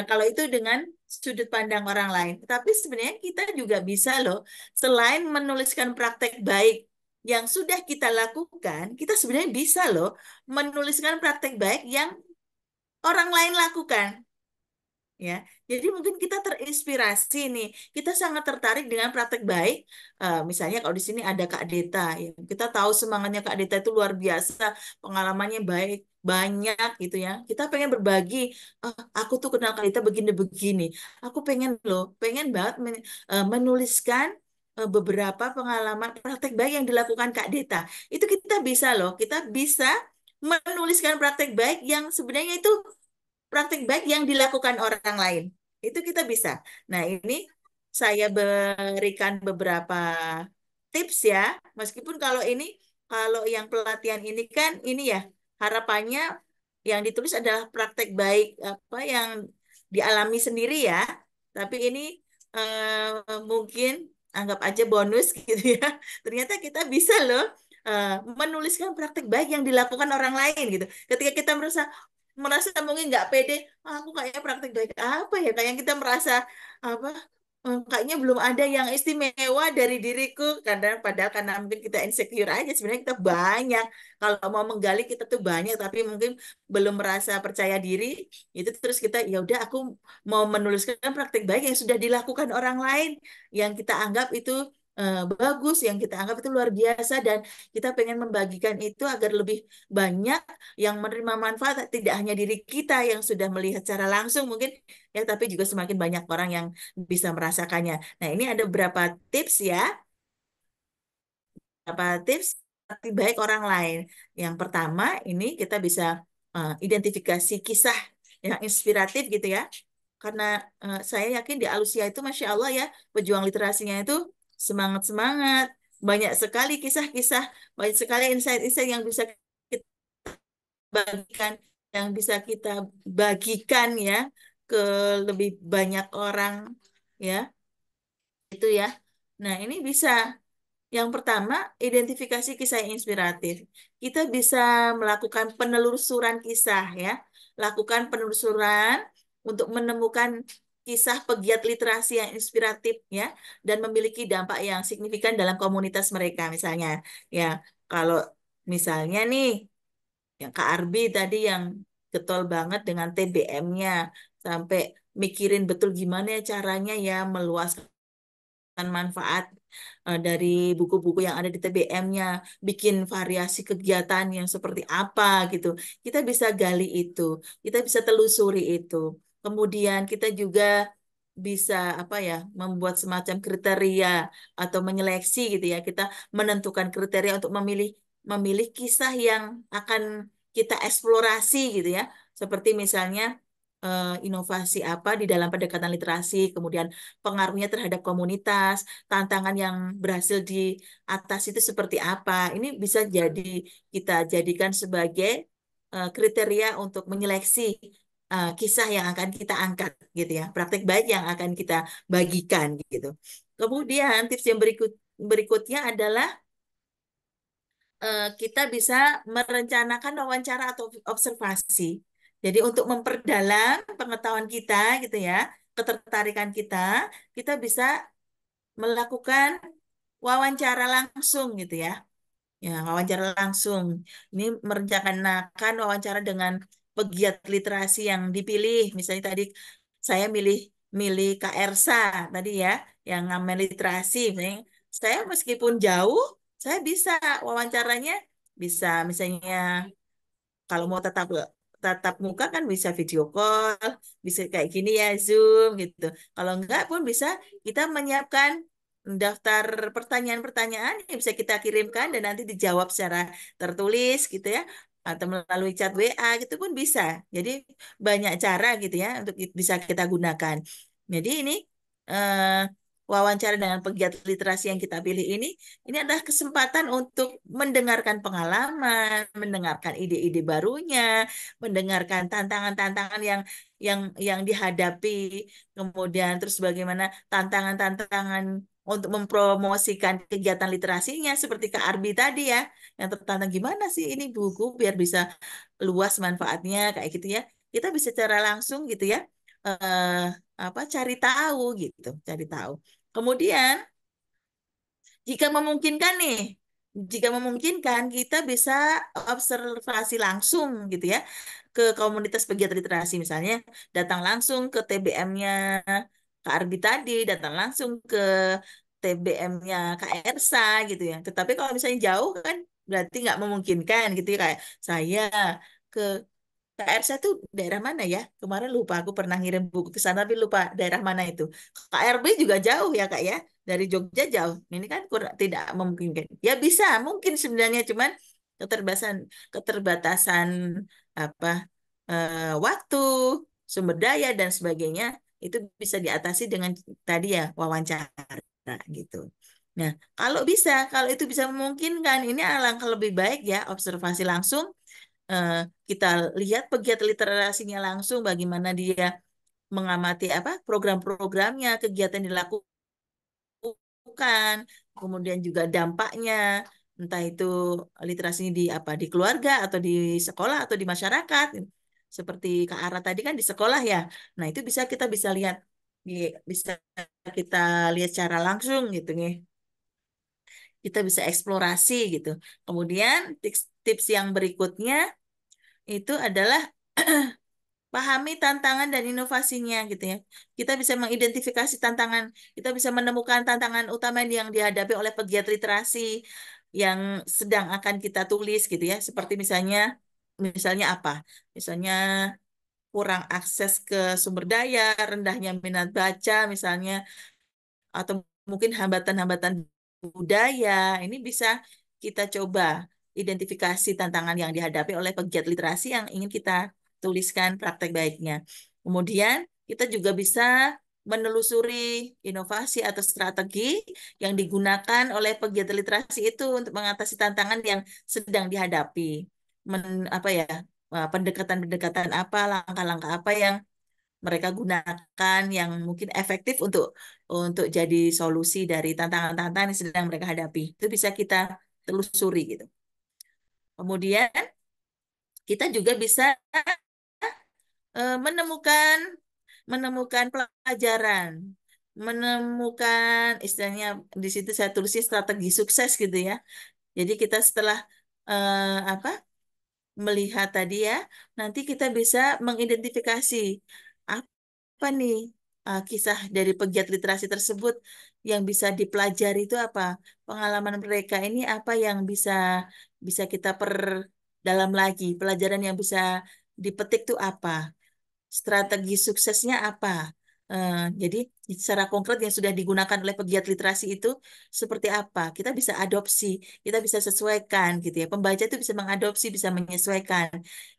kalau itu dengan sudut pandang orang lain. Tapi sebenarnya kita juga bisa loh, selain menuliskan praktek baik yang sudah kita lakukan, kita sebenarnya bisa loh menuliskan praktek baik yang orang lain lakukan. Ya, jadi mungkin kita terinspirasi nih. Kita sangat tertarik dengan praktek baik. Misalnya kalau di sini ada Kak Deta, ya. Kita tahu semangatnya Kak Deta itu luar biasa, pengalamannya baik, banyak gitu ya. Kita pengen berbagi. Aku tuh kenal Kak Deta begini-begini. Aku pengen loh, pengen banget menuliskan beberapa pengalaman praktek baik yang dilakukan Kak Deta. Itu kita bisa loh, kita bisa menuliskan praktek baik yang sebenarnya itu praktik baik yang dilakukan orang lain. Itu kita bisa. Nah, ini saya berikan beberapa tips ya. Meskipun kalau yang pelatihan ini kan ini ya, harapannya yang ditulis adalah praktek baik apa yang dialami sendiri ya. Tapi ini mungkin anggap aja bonus gitu ya. Ternyata kita bisa loh eh, menuliskan praktek baik yang dilakukan orang lain gitu. Ketika kita merasa merasa mungkin nggak pede, aku kayaknya praktek baik apa ya, kayak kita merasa apa kayaknya belum ada yang istimewa dari diriku, padahal karena mungkin kita insecure aja, sebenarnya kita banyak, kalau mau menggali kita tuh banyak, tapi mungkin belum merasa percaya diri, itu terus kita ya udah aku mau menuliskan praktek baik yang sudah dilakukan orang lain, yang kita anggap itu bagus, yang kita anggap itu luar biasa, dan kita pengen membagikan itu agar lebih banyak yang menerima manfaat, tidak hanya diri kita yang sudah melihat secara langsung mungkin ya, tapi juga semakin banyak orang yang bisa merasakannya. Nah, ini ada beberapa tips ya, beberapa tips lebih baik orang lain. Yang pertama, ini kita bisa identifikasi kisah yang inspiratif gitu ya. Karena saya yakin di Alusia itu Masya Allah ya, pejuang literasinya itu semangat-semangat. Banyak sekali kisah-kisah, banyak sekali insight-insight yang bisa bagikan yang bisa kita bagikan ya ke lebih banyak orang ya, itu ya. Nah, ini bisa yang pertama, identifikasi kisah yang inspiratif. Kita bisa melakukan penelusuran kisah ya. Lakukan penelusuran untuk menemukan kisah pegiat literasi yang inspiratif ya, dan memiliki dampak yang signifikan dalam komunitas mereka misalnya. Ya, kalau misalnya nih yang Kak Arbi tadi yang getol banget dengan TBM-nya sampai mikirin betul gimana ya caranya ya meluaskan manfaat dari buku-buku yang ada di TBM-nya, bikin variasi kegiatan yang seperti apa gitu. Kita bisa gali itu, kita bisa telusuri itu. Kemudian kita juga bisa apa ya, membuat semacam kriteria atau menyeleksi gitu ya. Kita menentukan kriteria untuk memilih memilih kisah yang akan kita eksplorasi gitu ya. Seperti misalnya inovasi apa di dalam pendekatan literasi, kemudian pengaruhnya terhadap komunitas, tantangan yang berhasil diatasi itu seperti apa. Ini bisa jadi kita jadikan sebagai kriteria untuk menyeleksi kisah yang akan kita angkat gitu ya, praktek baik yang akan kita bagikan gitu. Kemudian tips yang berikutnya adalah kita bisa merencanakan wawancara atau observasi. Jadi untuk memperdalam pengetahuan kita gitu ya, ketertarikan kita, kita bisa melakukan wawancara langsung gitu ya. Ya, wawancara langsung. Ini merencanakan wawancara dengan pegiat literasi yang dipilih. Misalnya tadi saya milih milih Kak Ersa tadi ya, yang ngamen literasi. Saya meskipun jauh, saya bisa wawancaranya bisa misalnya kalau mau tatap tatap muka kan bisa video call, bisa kayak gini ya Zoom gitu. Kalau enggak pun bisa kita menyiapkan daftar pertanyaan-pertanyaan yang bisa kita kirimkan dan nanti dijawab secara tertulis gitu ya atau melalui chat WA gitu pun bisa. Jadi banyak cara gitu ya untuk bisa kita gunakan. Jadi ini eh, wawancara dengan pegiat literasi yang kita pilih ini adalah kesempatan untuk mendengarkan pengalaman, mendengarkan ide-ide barunya, mendengarkan tantangan-tantangan yang dihadapi, kemudian terus bagaimana tantangan-tantangan untuk mempromosikan kegiatan literasinya seperti Kak Arbi tadi ya, yang tertantang gimana sih ini buku biar bisa luas manfaatnya kayak gitu ya. Kita bisa secara langsung gitu ya, eh, cari tahu gitu, cari tahu. Kemudian jika memungkinkan nih, jika memungkinkan kita bisa observasi langsung gitu ya ke komunitas pegiat literasi misalnya datang langsung ke TBM-nya Kak Arbi tadi, datang langsung ke TBM-nya Kak Ersa gitu ya. Tetapi kalau misalnya jauh kan berarti nggak memungkinkan gitu ya kayak saya ke Kak Ersa tuh daerah mana ya? Kemarin lupa, aku pernah ngirim buku ke sana tapi lupa daerah mana itu. KRB juga jauh ya Kak ya, dari Jogja jauh. Ini kan tidak memungkinkan. Ya bisa, mungkin sebenarnya cuman keterbatasan keterbatasan apa waktu, sumber daya dan sebagainya itu bisa diatasi dengan tadi ya wawancara gitu. Nah, kalau bisa, kalau itu bisa memungkinkan, ini alangkah lebih baik ya observasi langsung eh, kita lihat pegiat literasinya langsung bagaimana dia mengamati apa program-programnya, kegiatan yang dilakukan, kemudian juga dampaknya, entah itu literasinya di apa di keluarga atau di sekolah atau di masyarakat. Seperti Kak Ara tadi kan di sekolah ya. Nah, itu kita bisa lihat bisa kita lihat secara langsung gitu nih. Kita bisa eksplorasi gitu. Kemudian tips yang berikutnya itu adalah pahami tantangan dan inovasinya gitu ya. Kita bisa mengidentifikasi tantangan, kita bisa menemukan tantangan utama yang dihadapi oleh pegiat literasi yang sedang akan kita tulis gitu ya. Seperti misalnya apa? Misalnya kurang akses ke sumber daya, rendahnya minat baca misalnya, atau mungkin hambatan-hambatan budaya. Ini bisa kita coba identifikasi tantangan yang dihadapi oleh pegiat literasi yang ingin kita tuliskan praktek baiknya. Kemudian kita juga bisa menelusuri inovasi atau strategi yang digunakan oleh pegiat literasi itu untuk mengatasi tantangan yang sedang dihadapi. Apa ya, pendekatan-pendekatan apa, langkah-langkah apa yang mereka gunakan yang mungkin efektif untuk jadi solusi dari tantangan-tantangan yang sedang mereka hadapi. Itu bisa kita telusuri gitu. Kemudian kita juga bisa menemukan menemukan pelajaran, menemukan istilahnya di situ saya tulisnya strategi sukses gitu ya. Jadi kita setelah apa melihat tadi ya, nanti kita bisa mengidentifikasi apa nih kisah dari pegiat literasi tersebut yang bisa dipelajari itu apa? Pengalaman mereka ini apa yang bisa bisa kita perdalam lagi? Pelajaran yang bisa dipetik itu apa? Strategi suksesnya apa? Jadi secara konkret yang sudah digunakan oleh pegiat literasi itu seperti apa? Kita bisa adopsi, kita bisa sesuaikan gitu ya. Pembaca itu bisa mengadopsi, bisa menyesuaikan.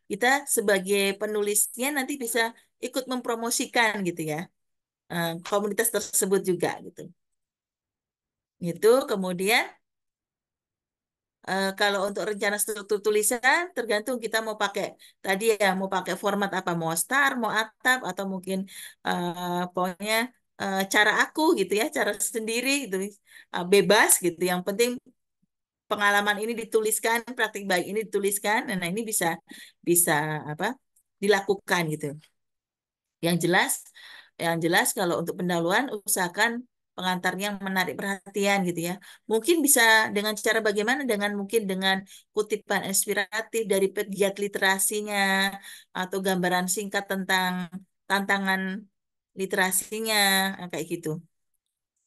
Kita sebagai penulisnya nanti bisa ikut mempromosikan gitu ya, komunitas tersebut juga gitu. Itu kemudian kalau untuk rencana struktur tulisan tergantung kita mau pakai tadi ya mau pakai format apa mau star mau atap atau mungkin pokoknya cara aku gitu ya cara sendiri gitu bebas gitu yang penting pengalaman ini dituliskan praktik baik ini dituliskan nah ini bisa bisa apa dilakukan gitu. Yang jelas, yang jelas kalau untuk pendahuluan usahakan pengantarnya yang menarik perhatian gitu ya. Mungkin bisa dengan cara bagaimana? Dengan mungkin dengan kutipan inspiratif dari pegiat literasinya atau gambaran singkat tentang tantangan literasinya kayak gitu.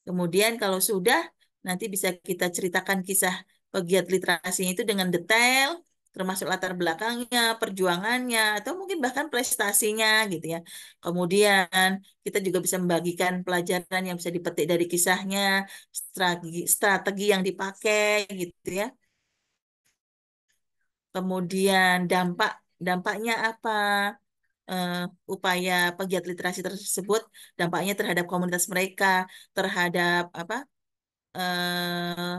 Kemudian kalau sudah, nanti bisa kita ceritakan kisah pegiat literasinya itu dengan detail, termasuk latar belakangnya, perjuangannya, atau mungkin bahkan prestasinya gitu ya. Kemudian kita juga bisa membagikan pelajaran yang bisa dipetik dari kisahnya, strategi yang dipakai gitu ya. Kemudian dampaknya apa? eh, Upaya pegiat literasi tersebut, dampaknya terhadap komunitas mereka, terhadap apa?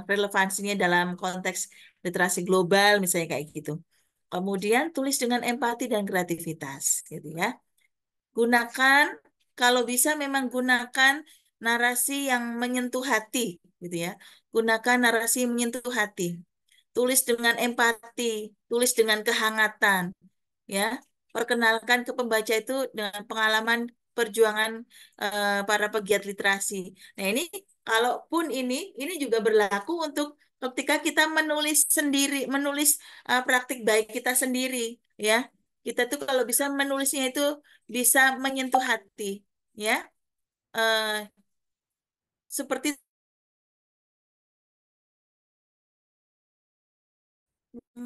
Relevansinya dalam konteks literasi global misalnya kayak gitu. Kemudian tulis dengan empati dan kreativitas gitu ya. Gunakan kalau bisa memang gunakan narasi yang menyentuh hati gitu ya. Gunakan narasi yang menyentuh hati. Tulis dengan empati, tulis dengan kehangatan ya. Perkenalkan ke pembaca itu dengan pengalaman perjuangan para pegiat literasi. Nah, ini kalaupun ini juga berlaku untuk ketika kita menulis sendiri, menulis praktik baik kita sendiri ya. Kita tuh kalau bisa menulisnya itu bisa menyentuh hati ya. Eh, Seperti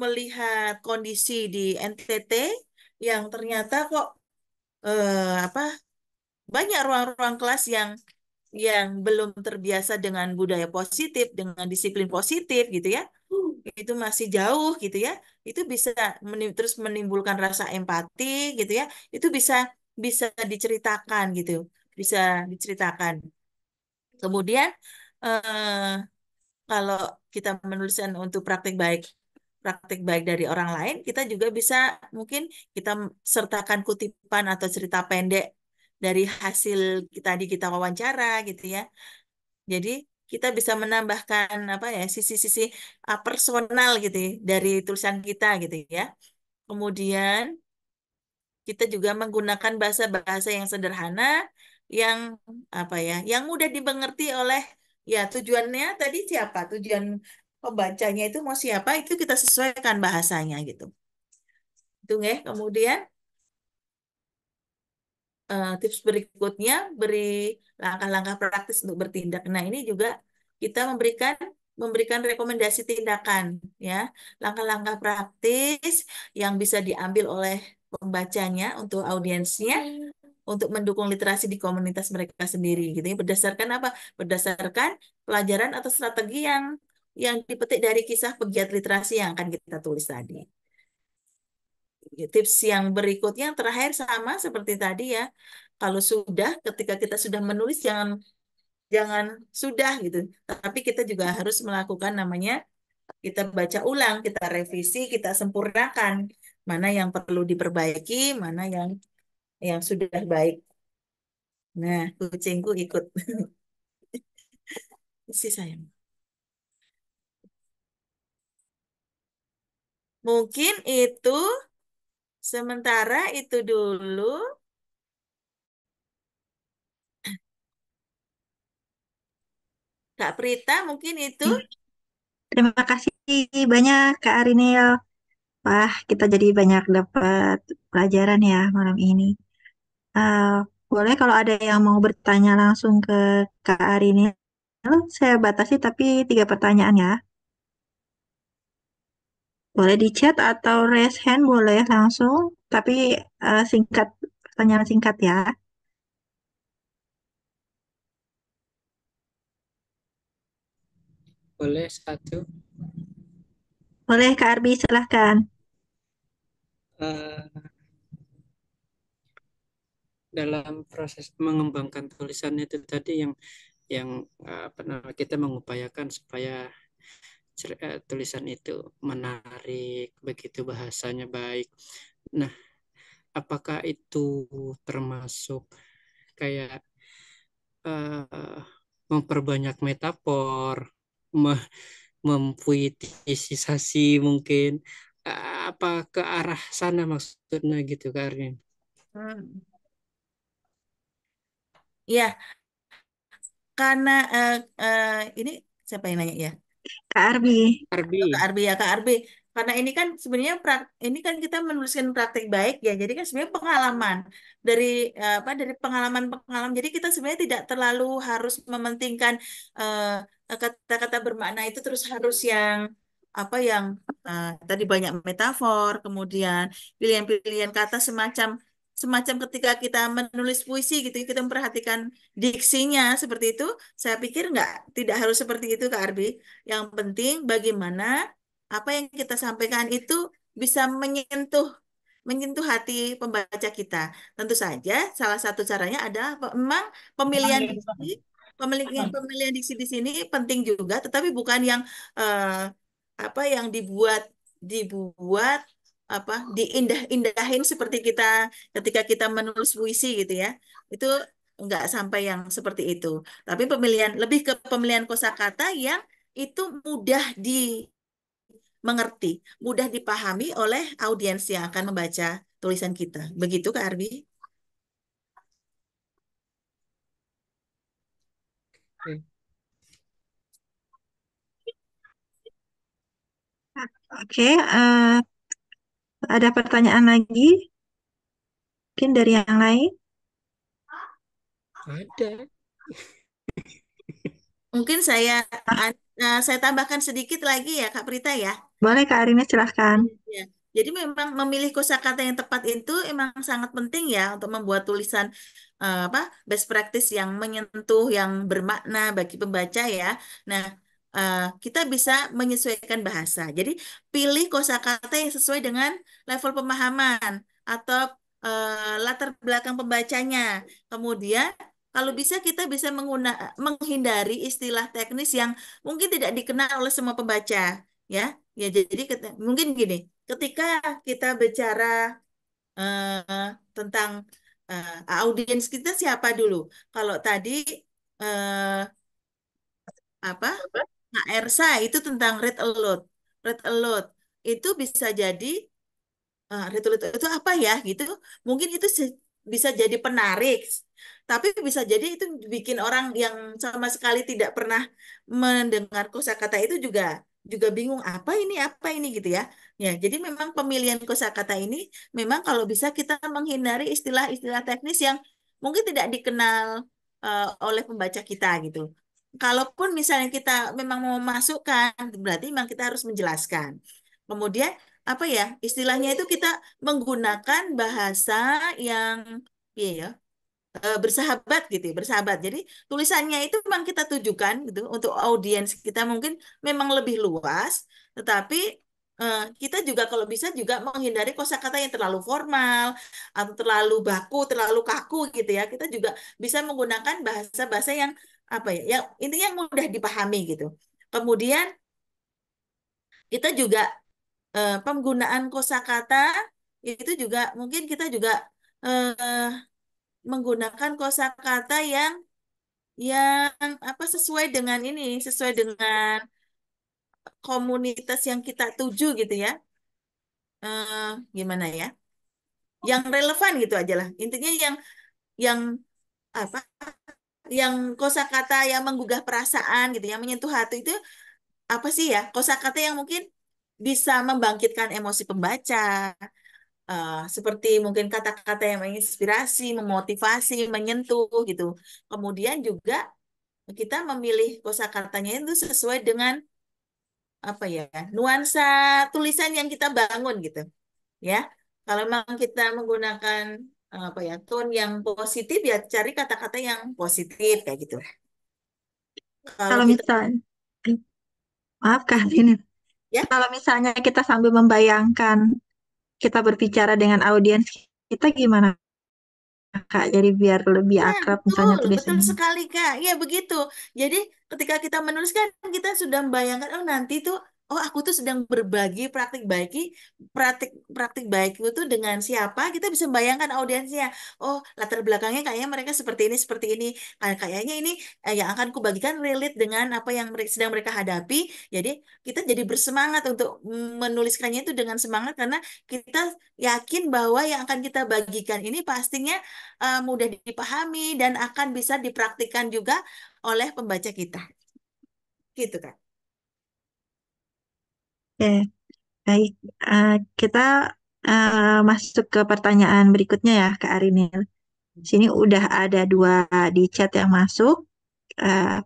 melihat kondisi di NTT yang ternyata kok apa banyak ruang-ruang kelas yang belum terbiasa dengan budaya positif, dengan disiplin positif gitu ya. Itu masih jauh gitu ya. Itu bisa terus menimbulkan rasa empati gitu ya. Itu bisa bisa diceritakan gitu. Bisa diceritakan. Kemudian eh, kalau kita menuliskan untuk praktik baik dari orang lain, kita juga bisa mungkin kita sertakan kutipan atau cerita pendek dari hasil tadi kita wawancara gitu ya. Jadi kita bisa menambahkan apa ya sisi-sisi personal gitu ya, dari tulisan kita gitu ya. Kemudian kita juga menggunakan bahasa-bahasa yang sederhana, yang apa ya, yang mudah dimengerti oleh ya tujuannya tadi siapa, tujuan pembacanya itu mau siapa itu kita sesuaikan bahasanya gitu. Itu ya. Kemudian tips berikutnya beri langkah-langkah praktis untuk bertindak. Nah, ini juga kita memberikan rekomendasi tindakan ya, langkah-langkah praktis yang bisa diambil oleh pembacanya untuk audiensnya untuk mendukung literasi di komunitas mereka sendiri gitu ya. Berdasarkan apa? Berdasarkan pelajaran atau strategi yang dipetik dari kisah pegiat literasi yang akan kita tulis tadi. Tips yang berikutnya yang terakhir sama seperti tadi ya. Kalau sudah ketika kita sudah menulis jangan jangan sudah gitu. Tapi kita juga harus melakukan namanya kita baca ulang, kita revisi, kita sempurnakan mana yang perlu diperbaiki, mana yang sudah baik. Nah, kucingku ikut si sayang. Mungkin itu sementara itu dulu. Kak Prita mungkin itu. Terima kasih banyak Kak Arinel. Wah, kita jadi banyak dapat pelajaran ya malam ini. Eh, Boleh kalau ada yang mau bertanya langsung ke Kak Arinil, saya batasi tapi 3 pertanyaan ya. Boleh di chat atau raise hand boleh langsung, tapi singkat, pertanyaan singkat ya. Boleh satu. Boleh Kak Arbi, silahkan. Eh, dalam proses mengembangkan tulisan itu tadi yang apa namanya, kita mengupayakan supaya tulisan itu menarik, begitu bahasanya baik. Nah, apakah itu termasuk kayak eh, memperbanyak metafor, me- mempuitisasi mungkin, apa ke arah sana maksudnya gitu Karin? Hmm. Ya, karena ini siapa yang nanya ya? Kak Arbi, Kak Arbi, Arbi ya, Kak Arbi. Karena ini kan sebenarnya ini kan kita menuliskan praktik baik ya. Jadi kan sebenarnya pengalaman dari apa dari pengalaman-pengalaman. Jadi kita sebenarnya tidak terlalu harus mementingkan kata-kata bermakna itu terus harus yang apa yang tadi banyak metafor, kemudian pilihan-pilihan kata semacam semacam ketika kita menulis puisi gitu, kita memperhatikan diksinya seperti itu. Saya pikir nggak tidak harus seperti itu, Kak Arbi. Yang penting bagaimana apa yang kita sampaikan itu bisa menyentuh menyentuh hati pembaca kita. Tentu saja salah satu caranya adalah memang pemilihan diksi, pemilihan diksi di sini penting juga, tetapi bukan yang apa yang dibuat apa diindah-indahin seperti kita ketika kita menulis puisi gitu ya. Itu nggak sampai yang seperti itu. Tapi lebih ke pemilihan kosakata yang itu mudah dimengerti, mudah dipahami oleh audiens yang akan membaca tulisan kita. Begitu, Kak Arbi? oke. oke, ada pertanyaan lagi? Mungkin dari yang lain? Ada. Mungkin saya tambahkan sedikit lagi ya, Kak Prita ya. Boleh Kak Arina, silahkan. Ya. Jadi memang memilih kosakata yang tepat itu emang sangat penting ya untuk membuat tulisan apa best practice yang menyentuh, yang bermakna bagi pembaca ya. Nah, kita bisa menyesuaikan bahasa. Jadi pilih kosakata yang sesuai dengan level pemahaman atau latar belakang pembacanya. Kemudian kalau bisa kita bisa menghindari istilah teknis yang mungkin tidak dikenal oleh semua pembaca ya. Ya, jadi mungkin gini, ketika kita bicara tentang audiens kita siapa dulu? Kalau tadi eh, apa? Kak Ersa itu tentang read aloud. Read aloud itu bisa jadi itu apa ya gitu. Mungkin itu bisa jadi penarik, tapi bisa jadi itu bikin orang yang sama sekali tidak pernah mendengar kosakata itu juga juga bingung apa ini gitu ya. Ya, jadi memang pemilihan kosakata ini memang kalau bisa kita menghindari istilah-istilah teknis yang mungkin tidak dikenal oleh pembaca kita gitu. Kalaupun misalnya kita memang mau masukkan, berarti memang kita harus menjelaskan. Kemudian apa ya istilahnya itu kita menggunakan bahasa yang iya ya bersahabat gitu ya, bersahabat. Jadi tulisannya itu memang kita tujukan gitu untuk audiens kita mungkin memang lebih luas, tetapi kita juga kalau bisa juga menghindari kosakata yang terlalu formal atau terlalu baku, terlalu kaku gitu ya. Kita juga bisa menggunakan bahasa-bahasa yang apa ya, yang intinya mudah dipahami gitu. Kemudian kita juga penggunaan kosakata itu juga mungkin kita juga eh, menggunakan kosakata yang apa sesuai dengan komunitas yang kita tuju gitu ya. Gimana ya? Yang relevan gitu aja lah. Intinya yang apa? Yang kosakata yang menggugah perasaan gitu, yang menyentuh hati itu apa sih ya? Kosakata yang mungkin bisa membangkitkan emosi pembaca, seperti mungkin kata-kata yang menginspirasi, memotivasi, menyentuh gitu. Kemudian juga kita memilih kosakatanya itu sesuai dengan apa ya, nuansa tulisan yang kita bangun gitu, ya. Kalau memang kita menggunakan apa ya, tone yang positif ya cari kata-kata yang positif kayak gitu. Kalau Kalau kita misalnya, maaf Kak, ini. ya, Kalau misalnya kita sambil membayangkan kita berbicara dengan audiens kita gimana Kak? Jadi biar lebih nah, akrab betul, misalnya betul tulisannya. sekali Kak. Ya begitu. Jadi ketika kita menuliskan kita sudah membayangkan oh nanti tuh oh aku tuh sedang berbagi praktik praktik baikku tuh dengan siapa? Kita bisa membayangkan audiensnya. Oh, latar belakangnya kayaknya mereka seperti ini. Kayaknya ini yang akan kubagikan relate dengan apa yang sedang mereka hadapi. Jadi kita jadi bersemangat untuk menuliskannya itu dengan semangat karena kita yakin bahwa yang akan kita bagikan ini pastinya mudah dipahami dan akan bisa dipraktikkan juga oleh pembaca kita. Gitu, Kak. Oke, baik. Eh, kita masuk ke pertanyaan berikutnya ya Kak Arinil. Sini udah ada dua di chat yang masuk. Eh,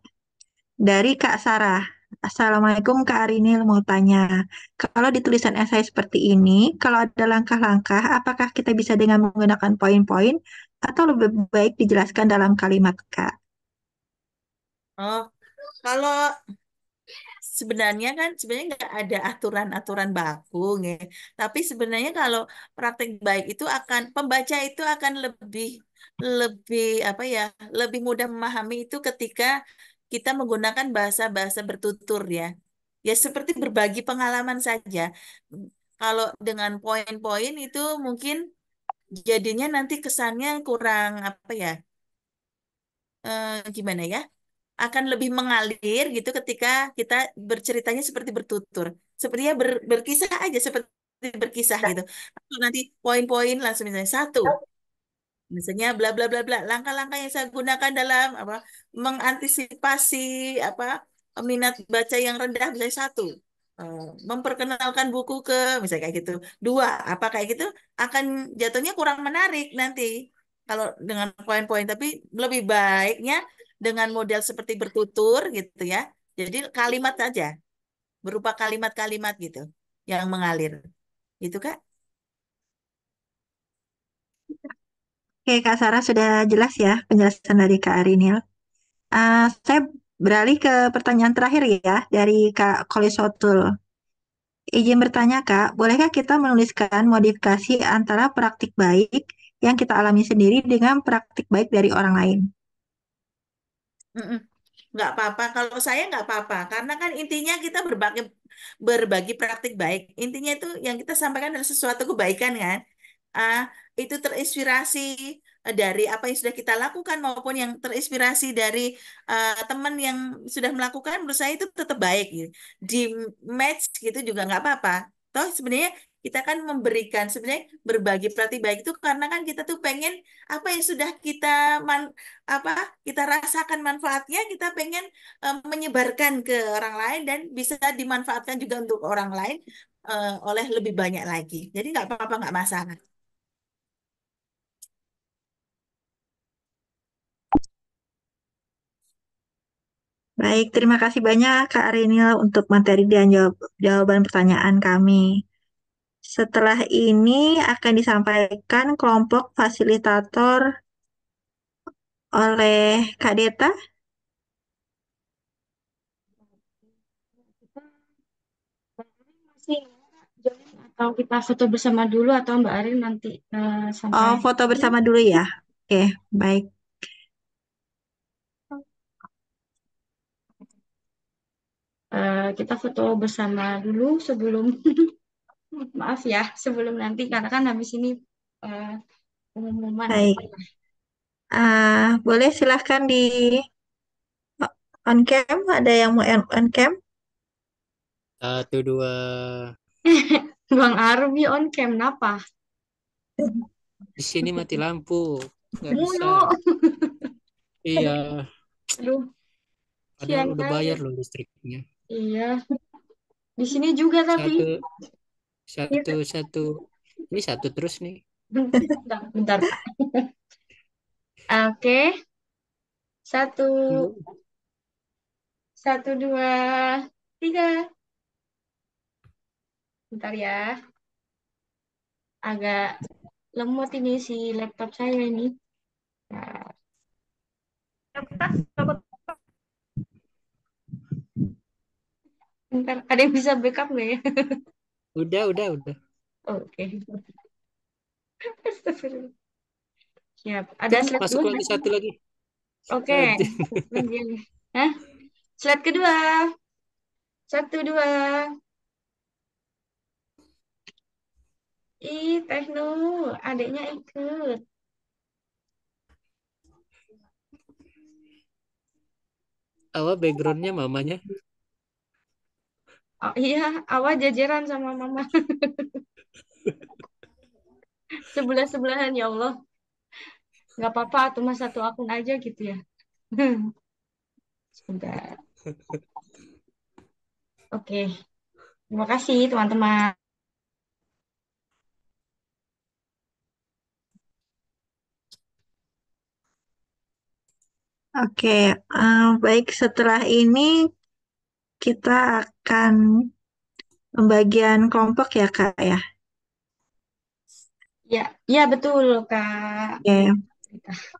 dari Kak Sarah. Assalamualaikum Kak Arinil mau tanya. Kalau di tulisan esai seperti ini, kalau ada langkah-langkah, apakah kita bisa dengan menggunakan poin-poin atau lebih baik dijelaskan dalam kalimat Kak? Oh, kalau sebenarnya nggak ada aturan-aturan baku, ya. Tapi sebenarnya kalau praktek baik itu akan pembaca itu akan lebih lebih apa ya, lebih mudah memahami itu ketika kita menggunakan bahasa-bahasa bertutur ya. Ya seperti berbagi pengalaman saja. Kalau dengan poin-poin itu mungkin jadinya nanti kesannya kurang apa ya, gimana ya? Akan lebih mengalir gitu ketika kita berceritanya seperti bertutur. Sepertinya berkisah aja seperti berkisah gitu. Nanti poin-poin langsung misalnya satu. Misalnya bla bla bla bla. Langkah-langkah yang saya gunakan dalam apa mengantisipasi apa minat baca yang rendah misalnya satu. eh, Memperkenalkan buku ke misalnya kayak gitu. Dua, apa kayak gitu akan jatuhnya kurang menarik nanti kalau dengan poin-poin. Tapi lebih baiknya dengan model seperti bertutur gitu ya. Jadi kalimat saja, berupa kalimat-kalimat gitu yang mengalir. Itu Kak. Oke, Kak Sarah sudah jelas ya penjelasan dari Kak Arinil. Saya beralih ke pertanyaan terakhir ya dari Kak Kolisotul. Izin bertanya Kak, bolehkah kita menuliskan modifikasi antara praktik baik yang kita alami sendiri dengan praktik baik dari orang lain? Mm-mm. Nggak apa-apa. Kalau saya nggak apa-apa. Karena kan intinya kita berbagi berbagi praktik baik. Intinya itu yang kita sampaikan adalah sesuatu kebaikan kan. Ah, itu terinspirasi dari apa yang sudah kita lakukan maupun yang terinspirasi dari teman yang sudah melakukan menurut saya itu tetap baik gitu. Di match gitu juga nggak apa-apa. Toh sebenarnya kita kan memberikan sebenarnya berbagi praktik baik itu karena kan kita tuh pengen apa yang sudah kita apa kita rasakan manfaatnya kita pengen menyebarkan ke orang lain dan bisa dimanfaatkan juga untuk orang lain oleh lebih banyak lagi. Jadi nggak apa-apa, nggak masalah. Baik, terima kasih banyak Kak Arinil untuk materi dan jawaban pertanyaan kami. Setelah ini akan disampaikan kelompok fasilitator oleh Kak Deta. Kita Mbak Arin masih join atau kita foto bersama dulu atau Mbak Arin nanti sampai Oh, foto bersama dulu ya. Oke, baik. kita foto bersama dulu sebelum maaf ya sebelum nanti karena kan habis ini eh, pengumuman. Baik. Boleh silahkan di on cam. Ada yang mau on cam? Satu, dua. Bang Arbi on cam kenapa? Di sini mati lampu. Nggak bisa. Mulu. Iya, Aduh, padahal sian udah kali. bayar loh listriknya. Iya, di sini juga tapi Satu, ya, satu, satu. Ini satu terus nih. Bentar, bentar, Kak. Oke, satu, satu, dua, tiga. Bentar ya, agak lemot ini si laptop saya ini. Nah, bentar, ada yang bisa backup nggak ya? Udah. Oke. Astagfirullah. Siap. Ada Tuh, slide masuk dua lagi nggak sih? satu lagi. Oke. Lagi nih. Hah? Slide kedua. Satu, dua. Ih, Tekno, adiknya ikut. Backgroundnya mamanya. Oh iya, awal jajaran sama mama. Sebelah-sebelahan, ya Allah. Nggak apa-apa, cuma satu akun aja gitu ya. Sebentar. Oke, terima kasih teman-teman. Oke, baik setelah ini kita akan pembagian kelompok ya Kak ya. Ya, ya betul, Kak. Oke,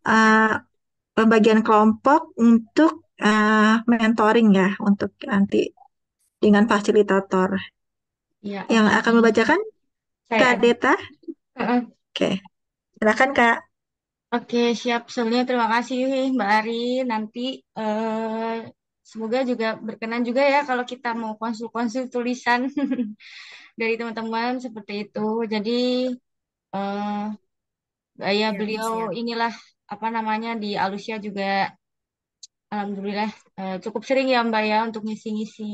eh, pembagian kelompok untuk mentoring ya, untuk nanti dengan fasilitator. Ya, Yang oke. akan membacakan Saya Kak akan. Deta. Heeh. Oke, silakan Kak. Oke, siap. Sebelumnya terima kasih Mbak Ari. Nanti eh, semoga juga berkenan juga ya kalau kita mau konsul-konsul tulisan dari teman-teman seperti itu. Jadi eh, gaya Siap, beliau siap. inilah apa namanya di Alusia juga alhamdulillah cukup sering ya Mbak ya untuk ngisi-ngisi.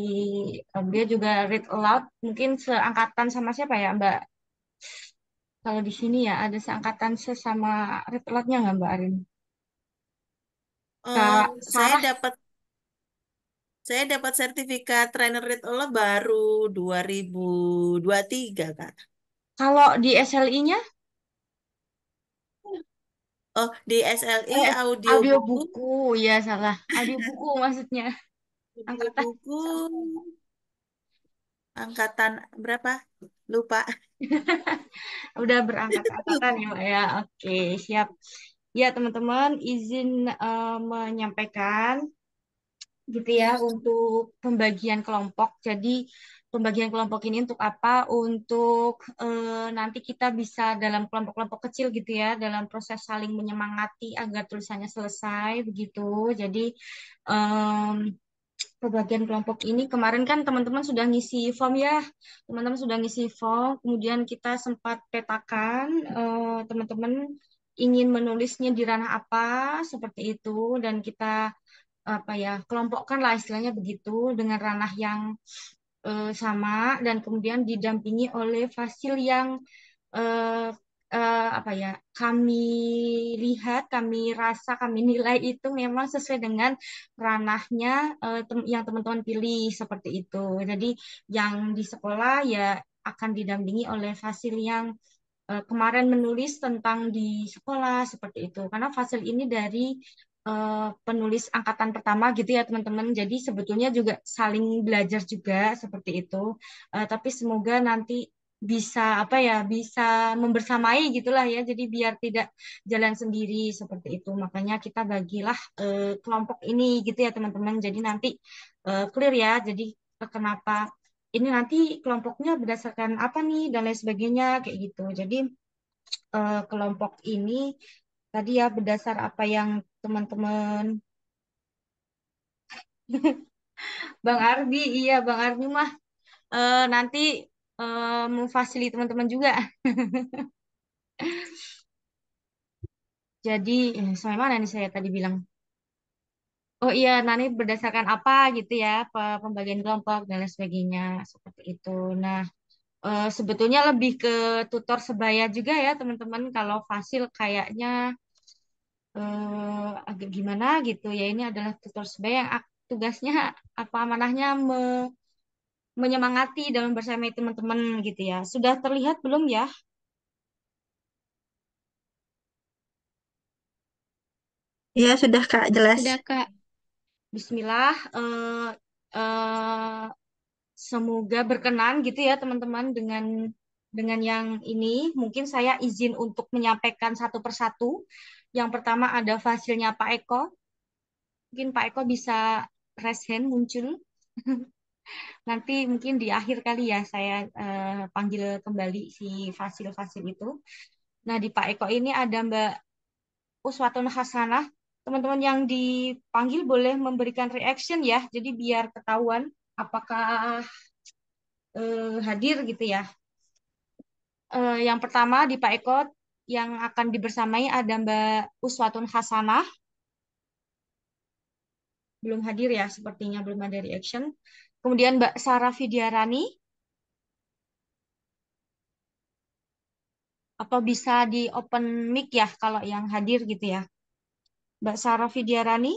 Beliau juga read aloud. Mungkin seangkatan sama siapa ya Mbak? Kalau di sini ya ada seangkatan sesama read aloud-nya nggak Mbak Arin? Eh, Kak saya Sarah. dapat saya dapat sertifikat trainer Red Allah baru 2023, Kak. Kalau di SLI-nya, Oh, di SLI audio audio buku, buku, ya salah. Audio buku maksudnya. audio Angkatan buku angkatan berapa? Lupa. udah berangkat-angkatan ya, Mbak ya. Oke, siap. Ya, teman-teman, izin menyampaikan gitu ya untuk pembagian kelompok. Jadi pembagian kelompok ini untuk apa? Untuk nanti kita bisa dalam kelompok-kelompok kecil gitu ya, dalam proses saling menyemangati agar tulisannya selesai begitu. Jadi em, pembagian kelompok ini kemarin kan teman-teman sudah ngisi form ya, teman-teman sudah ngisi form, kemudian kita sempat petakan teman-teman ingin menulisnya di ranah apa seperti itu dan kita apa ya kelompokkan lah istilahnya begitu dengan ranah yang sama dan kemudian didampingi oleh fasil yang eh, apa ya kami lihat, kami rasa, kami nilai itu memang sesuai dengan ranahnya yang teman-teman pilih seperti itu. Jadi yang di sekolah ya akan didampingi oleh fasil yang kemarin menulis tentang di sekolah seperti itu. Karena Fasil ini dari penulis angkatan pertama gitu ya teman-teman. Jadi sebetulnya juga saling belajar juga seperti itu. Tapi semoga nanti bisa apa ya bisa membersamai gitulah ya. Jadi biar tidak jalan sendiri seperti itu. Makanya kita bagilah kelompok ini gitu ya teman-teman. Jadi nanti clear ya. Jadi kenapa ini nanti kelompoknya berdasarkan apa nih dan lain sebagainya kayak gitu. Jadi kelompok ini tadi ya berdasar apa yang teman-teman Bang Arbi, iya Bang Arbi mah nanti memfasili teman-teman juga. Jadi sampai mana nih saya tadi bilang? Oh iya, nanti berdasarkan apa gitu ya, pembagian kelompok dan lain sebagainya seperti itu. Nah, sebetulnya lebih ke tutor sebaya juga ya teman-teman. Kalau Fasil kayaknya agak gimana gitu ya. Ini adalah tutor sebaya yang tugasnya apa amanahnya menyemangati dan membersamai teman-teman gitu ya. Sudah terlihat belum ya? Ya, sudah Kak, jelas. Sudah, Kak. Bismillah. Eh, semoga berkenan gitu ya teman-teman dengan yang ini. Mungkin saya izin untuk menyampaikan satu persatu. Yang pertama ada hasilnya Pak Eko. Mungkin Pak Eko bisa raise hand muncul. Nanti mungkin di akhir kali ya saya panggil kembali si fasil-fasil itu. Nah, di Pak Eko ini ada Mbak Uswatun Hasanah. Teman-teman yang dipanggil boleh memberikan reaction ya. Jadi biar ketahuan apakah hadir gitu ya. Yang pertama di Pak Eko yang akan dibersamai ada Mbak Uswatun Hasanah. Belum hadir ya, sepertinya belum ada reaction. Kemudian Mbak Sarah Fidiarani, atau bisa di open mic ya kalau yang hadir gitu ya. Mbak Sarah Fidiarani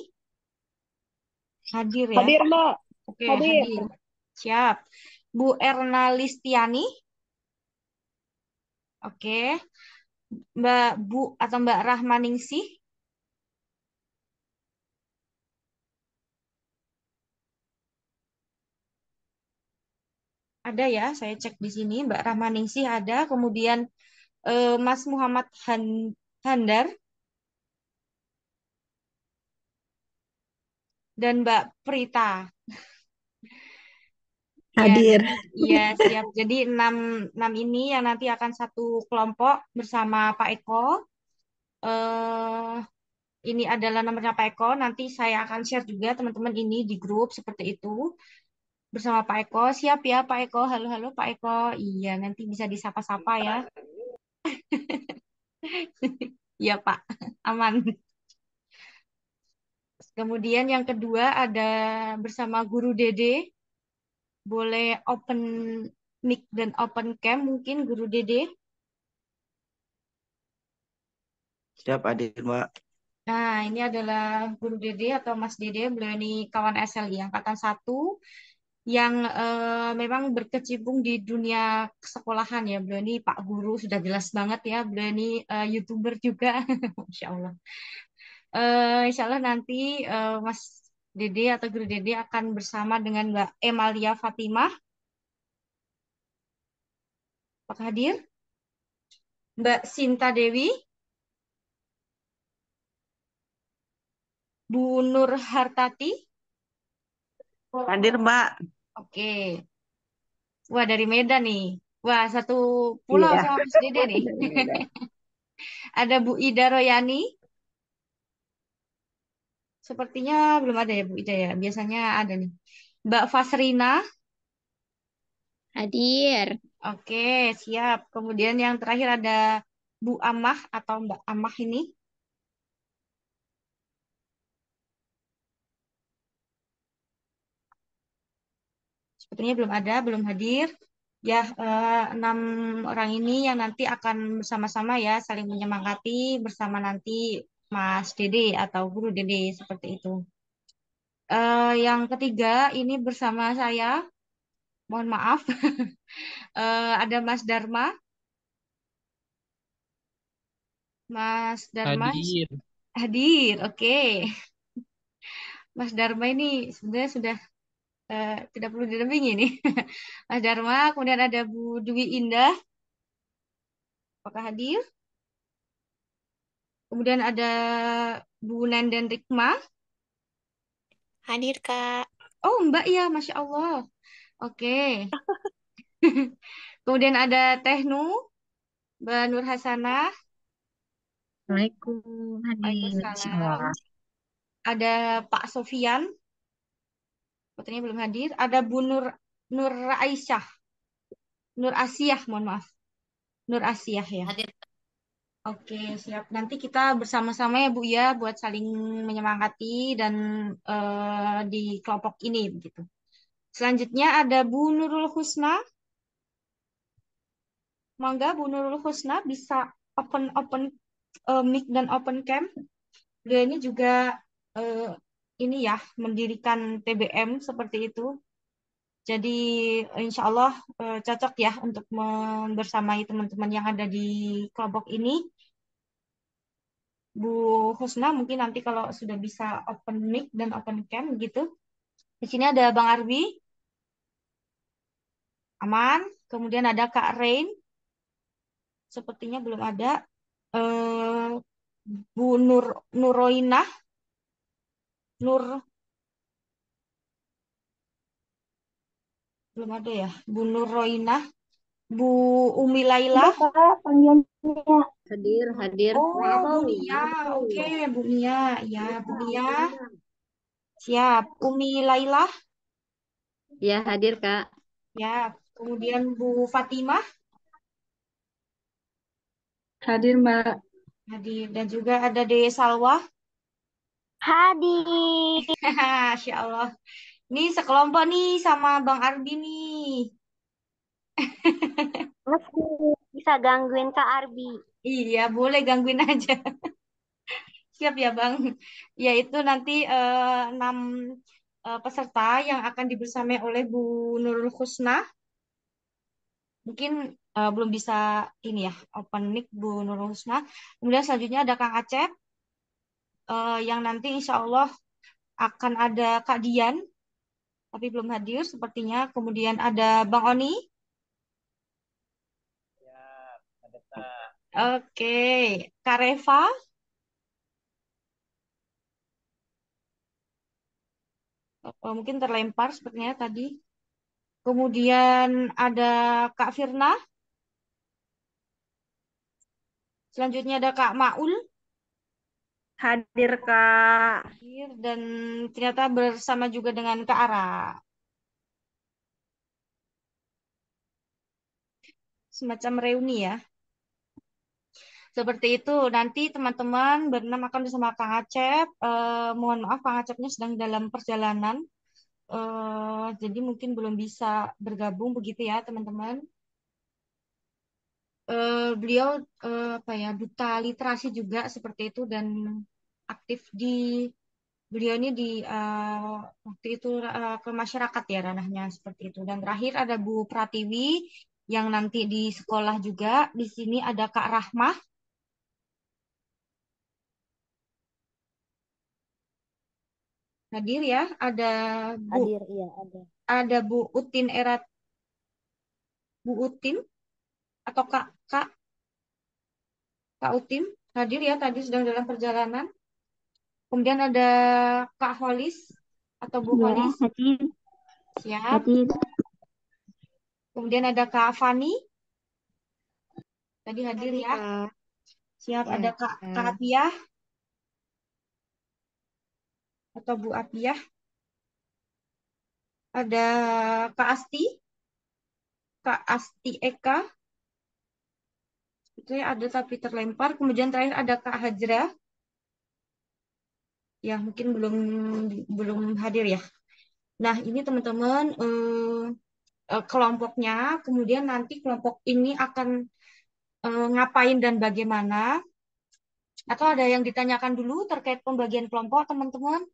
hadir ya. Hadir, Mbak. Oke, Hadir. hadir. Siap. Bu Erna Listiani, oke. Mbak Bu atau Mbak Rahmaningsih, ada ya, saya cek di sini. Mbak Rahmaningsih ada. Kemudian Mas Muhammad Handar dan Mbak Prita. Ya, Hadir. jadi ya siap. Jadi enam ini yang nanti akan satu kelompok bersama Pak Eko. eh ini adalah nomornya Pak Eko. Nanti saya akan share juga teman-teman ini di grup seperti itu bersama Pak Eko. Siap ya Pak Eko. Halo halo Pak Eko. Iya, nanti bisa disapa-sapa ya. Iya Pak, aman. Kemudian yang kedua ada bersama Guru Dede. Boleh open mic dan open cam mungkin Guru Dede. Siap hadir, Mbak. Nah, ini adalah Guru Dede atau Mas Dede. Beliau ini kawan SLI Angkatan 1 yang memang berkecimpung di dunia sekolahan ya. Beliau ini Pak Guru, sudah jelas banget ya. Beliau ini YouTuber juga. Masya Allah. Insya Allah nanti Mas Dede atau Guru Dede akan bersama dengan Mbak Emalia Fatimah. Apakah hadir? Mbak Sinta Dewi, Bu Nur Hartati. Hadir, Mbak. Oke. Wah, dari Medan nih. Wah, satu pulau Iya. sama Mas Dede nih. Dari Medan. Ada Bu Ida Royani. Sepertinya belum ada ya Bu Ida ya. Biasanya ada nih. Mbak Fasrina. Hadir. Oke, siap. Kemudian yang terakhir ada Bu Amah atau Mbak Amah ini. Sepertinya belum ada, belum hadir. Ya, 6 orang ini yang nanti akan bersama-sama ya, saling menyemangati bersama nanti Mas Dede atau Guru Dede seperti itu. Yang ketiga ini bersama saya, mohon maaf, ada Mas Dharma. Mas Dharma Hadir. hadir, oke. Mas Dharma ini sebenarnya sudah tidak perlu didampingi nih. Mas Dharma, kemudian ada Bu Dwi Indah, apakah hadir? Kemudian ada Bu Nenden Rikma. Hadir, Kak. Oh, Mbak ya, Masya Allah. Oke. Kemudian ada Teh Nu, Mbak Nur Hasanah. Assalamualaikum, hadir. Waalaikumsalam. Bismillah. Ada Pak Sofian, sepertinya belum hadir. Ada Bu Nur Aisyah, Nur Asiyah, mohon maaf. Nur Asiyah ya. Hadir. Oke, siap. Nanti kita bersama-sama ya Bu ya, buat saling menyemangati dan di kelompok ini begitu. Selanjutnya ada Bu Nurul Husna. Mangga Bu Nurul Husna bisa open open mic dan open cam. Beliau ini juga eh, ini ya mendirikan TBM seperti itu. Jadi insya Allah cocok ya untuk membersamai teman-teman yang ada di kelompok ini. Bu Husna mungkin nanti kalau sudah bisa open mic dan open cam gitu. Di sini ada Bang Arbi, aman. Kemudian ada Kak Rain, sepertinya belum ada. Eh, Bu Nuroinah, Nur belum ada ya. Bu Nuroinah, Bu Umi Laila. Ada Kak panggilannya. Hadir, hadir. Oh, Bu Nia. Oke, Bu Nia. Ya, Bu Nia. Siap. Umi Laila. Ya, hadir, Kak. Ya. Kemudian Bu Fatimah. Hadir Mbak. Hadir. Dan juga ada Dede Salwa. Hadir. Masya Allah. Ini sekelompok nih sama Bang Arbi nih. Masih bisa gangguin Kak Arbi. Iya, boleh gangguin aja. Siap ya, Bang. Yaitu nanti 6 peserta yang akan dibersamai oleh Bu Nurul Husna. Mungkin belum bisa ini ya, open mic Bu Nurul Husna. Kemudian selanjutnya ada Kang Acep, yang nanti insya Allah akan ada Kak Dian, tapi belum hadir sepertinya. Kemudian ada Bang Oni. Oke, Kak Reva. Mungkin terlempar sepertinya tadi. Kemudian ada Kak Firna. Selanjutnya ada Kak Maul. Hadir, Kak. Hadir. Dan ternyata bersama juga dengan Kak Ara. Semacam reuni ya. Seperti itu. Nanti teman-teman berenam akan bersama Kang Acep. Mohon maaf, Kang Acepnya sedang dalam perjalanan. Jadi mungkin belum bisa bergabung begitu ya, teman-teman. Beliau apa ya, duta literasi juga seperti itu dan aktif di beliau ini di waktu itu ke masyarakat ya ranahnya seperti itu. Dan terakhir ada Bu Pratiwi yang nanti di sekolah juga. Di sini ada Kak Rahmah. Hadir ya. Hadir, iya ada. Ada Bu Utin Erat, Bu Utin atau Kak Utin hadir ya, tadi sedang dalam perjalanan. Kemudian ada Kak Holis atau Bu Ya, Holis. hadir. Siap. Hadir. Kemudian ada Kak Fani. Tadi hadir ya. Kak. Siap. Ya, Ada Kak Atiyah atau Bu Atiyah. Ada Kak Asti. Kak Asti Eka. Itu ya, ada tapi terlempar. Kemudian terakhir ada Kak Hajra. Ya, mungkin belum hadir ya. Nah, ini teman-teman kelompoknya. Kemudian nanti kelompok ini akan ngapain dan bagaimana? Atau ada yang ditanyakan dulu terkait pembagian kelompok, teman-teman?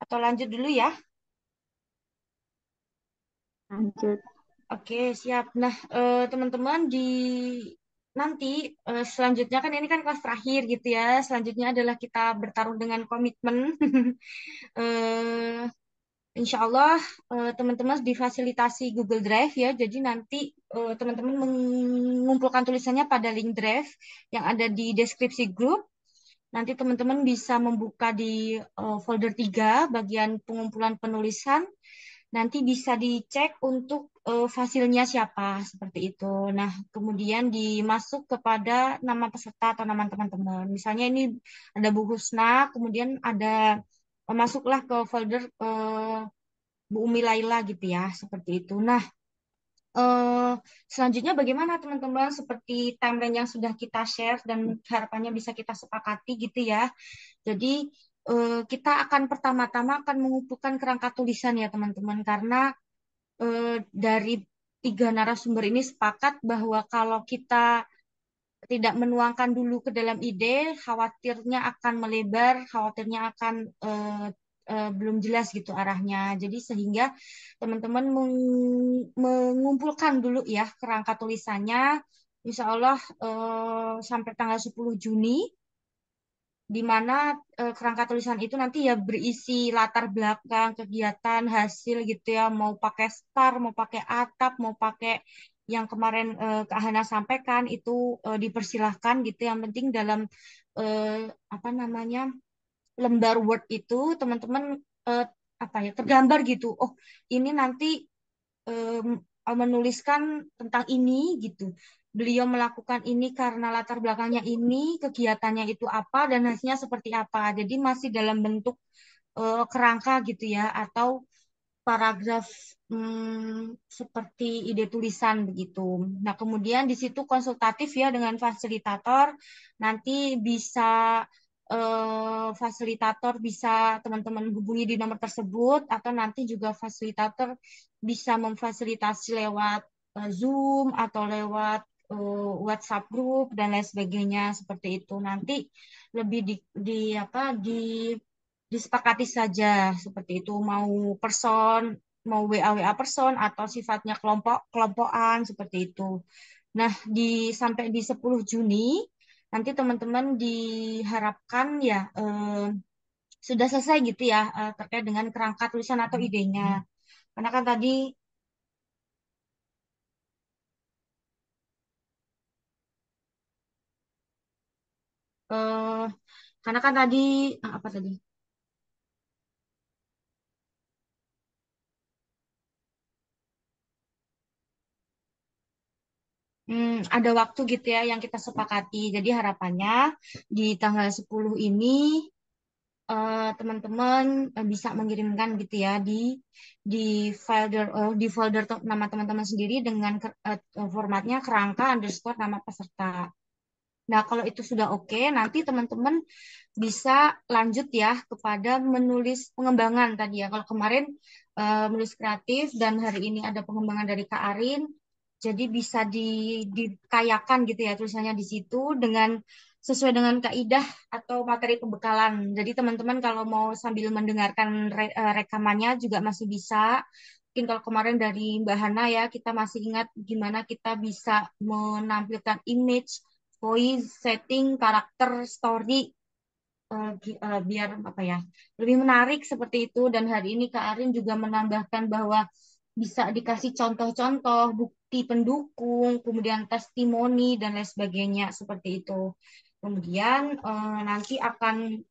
Atau lanjut dulu ya? Lanjut. Oke, siap. Nah, teman-teman nanti selanjutnya kan ini kan kelas terakhir gitu ya. Selanjutnya adalah kita bertarung dengan komitmen. eh, Insya Allah teman-teman difasilitasi Google Drive ya. Jadi nanti teman-teman mengumpulkan tulisannya pada link Drive yang ada di deskripsi grup. Nanti teman-teman bisa membuka di folder 3 bagian pengumpulan penulisan. Nanti bisa dicek untuk fasilnya siapa seperti itu. Nah, kemudian dimasuk kepada nama peserta atau nama teman-teman. Misalnya ini ada Bu Husna, kemudian ada masuklah ke folder Bu Umi Laila gitu ya, seperti itu. Nah, eh, selanjutnya bagaimana teman-teman? Seperti timeline yang sudah kita share dan harapannya bisa kita sepakati gitu ya. Jadi kita akan pertama-tama akan mengumpulkan kerangka tulisan ya teman-teman, karena dari 3 narasumber ini sepakat bahwa kalau kita tidak menuangkan dulu ke dalam ide, khawatirnya akan melebar, khawatirnya akan belum jelas gitu arahnya. Jadi sehingga teman-teman mengumpulkan dulu ya kerangka tulisannya, Insya Allah sampai tanggal 10 Juni, di mana kerangka tulisan itu nanti ya berisi latar belakang, kegiatan, hasil gitu ya, mau pakai star, mau pakai atap, mau pakai yang kemarin Kak Hana sampaikan itu dipersilahkan gitu. Yang penting dalam apa namanya lembar Word itu teman-teman eh, apa ya tergambar gitu. Oh, ini nanti menuliskan tentang ini gitu. Beliau melakukan ini karena latar belakangnya ini, kegiatannya itu apa dan hasilnya seperti apa. Jadi masih dalam bentuk kerangka gitu ya atau paragraf seperti ide tulisan begitu. Nah, kemudian di situ konsultatif ya dengan fasilitator. Nanti bisa fasilitator bisa teman-teman hubungi di nomor tersebut atau nanti juga fasilitator bisa memfasilitasi lewat Zoom atau lewat WhatsApp group dan lain sebagainya seperti itu. Nanti lebih di apa disepakati saja seperti itu mau person mau WA person atau sifatnya kelompokan seperti itu. Nah, sampai di 10 Juni nanti teman-teman diharapkan ya sudah selesai gitu ya terkait dengan kerangka tulisan atau idenya. Karena kan tadi eh, karena kan tadi apa tadi? Ada waktu gitu ya yang kita sepakati. Jadi harapannya di tanggal 10 ini teman-teman bisa mengirimkan gitu ya di folder nama teman-teman sendiri dengan formatnya kerangka underscore nama peserta. Nah, kalau itu sudah oke, nanti teman-teman bisa lanjut ya kepada menulis pengembangan tadi ya. Kalau kemarin menulis kreatif dan hari ini ada pengembangan dari Kak Arin, jadi bisa dikayakan gitu ya tulisannya di situ dengan sesuai dengan kaidah atau materi pembekalan. Jadi teman-teman kalau mau sambil mendengarkan rekamannya juga masih bisa. Mungkin kalau kemarin dari Mbak Hana ya, kita masih ingat gimana kita bisa menampilkan image, voice, setting, karakter, story, biar apa ya lebih menarik seperti itu. Dan hari ini Kak Arin juga menambahkan bahwa bisa dikasih contoh-contoh bukti pendukung kemudian testimoni dan lain sebagainya seperti itu. Kemudian nanti akan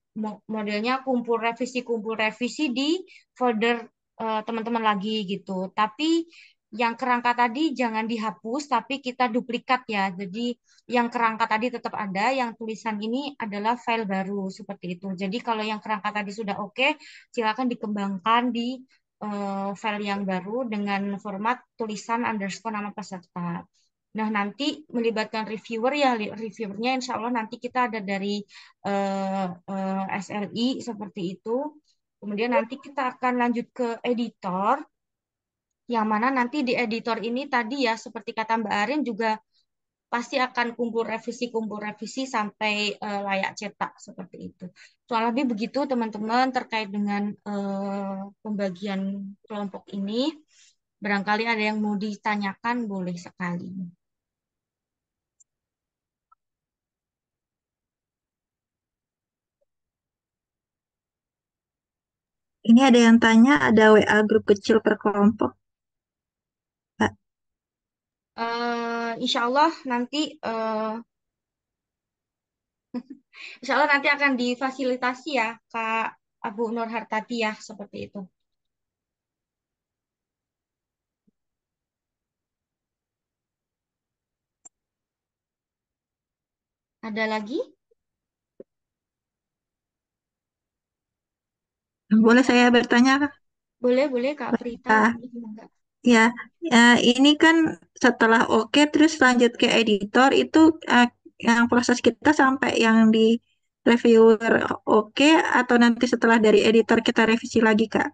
modelnya kumpul revisi di folder teman-teman lagi gitu, tapi yang kerangka tadi jangan dihapus tapi kita duplikat ya. Jadi yang kerangka tadi tetap ada, yang tulisan ini adalah file baru seperti itu. Jadi kalau yang kerangka tadi sudah oke, silakan dikembangkan di file yang baru dengan format tulisan underscore nama peserta. Nah, nanti melibatkan reviewer ya, reviewernya insya Allah nanti kita ada dari SLI seperti itu. Kemudian nanti kita akan lanjut ke editor, yang mana nanti di editor ini tadi ya, seperti kata Mbak Arin juga pasti akan kumpul revisi sampai layak cetak seperti itu. Soal lebih begitu teman-teman terkait dengan pembagian kelompok ini. Barangkali ada yang mau ditanyakan, boleh sekali. Ini ada yang tanya, ada WA grup kecil per kelompok, Pak. Insya Allah nanti Insya Allah nanti akan difasilitasi ya Kak Abu Nur Hartati ya seperti itu. Ada lagi? Boleh saya bertanya, Kak? Boleh Kak Prita. Ah, ya, ini kan setelah oke, terus lanjut ke editor, itu eh, yang proses kita sampai yang di reviewer oke, atau nanti setelah dari editor kita revisi lagi, Kak?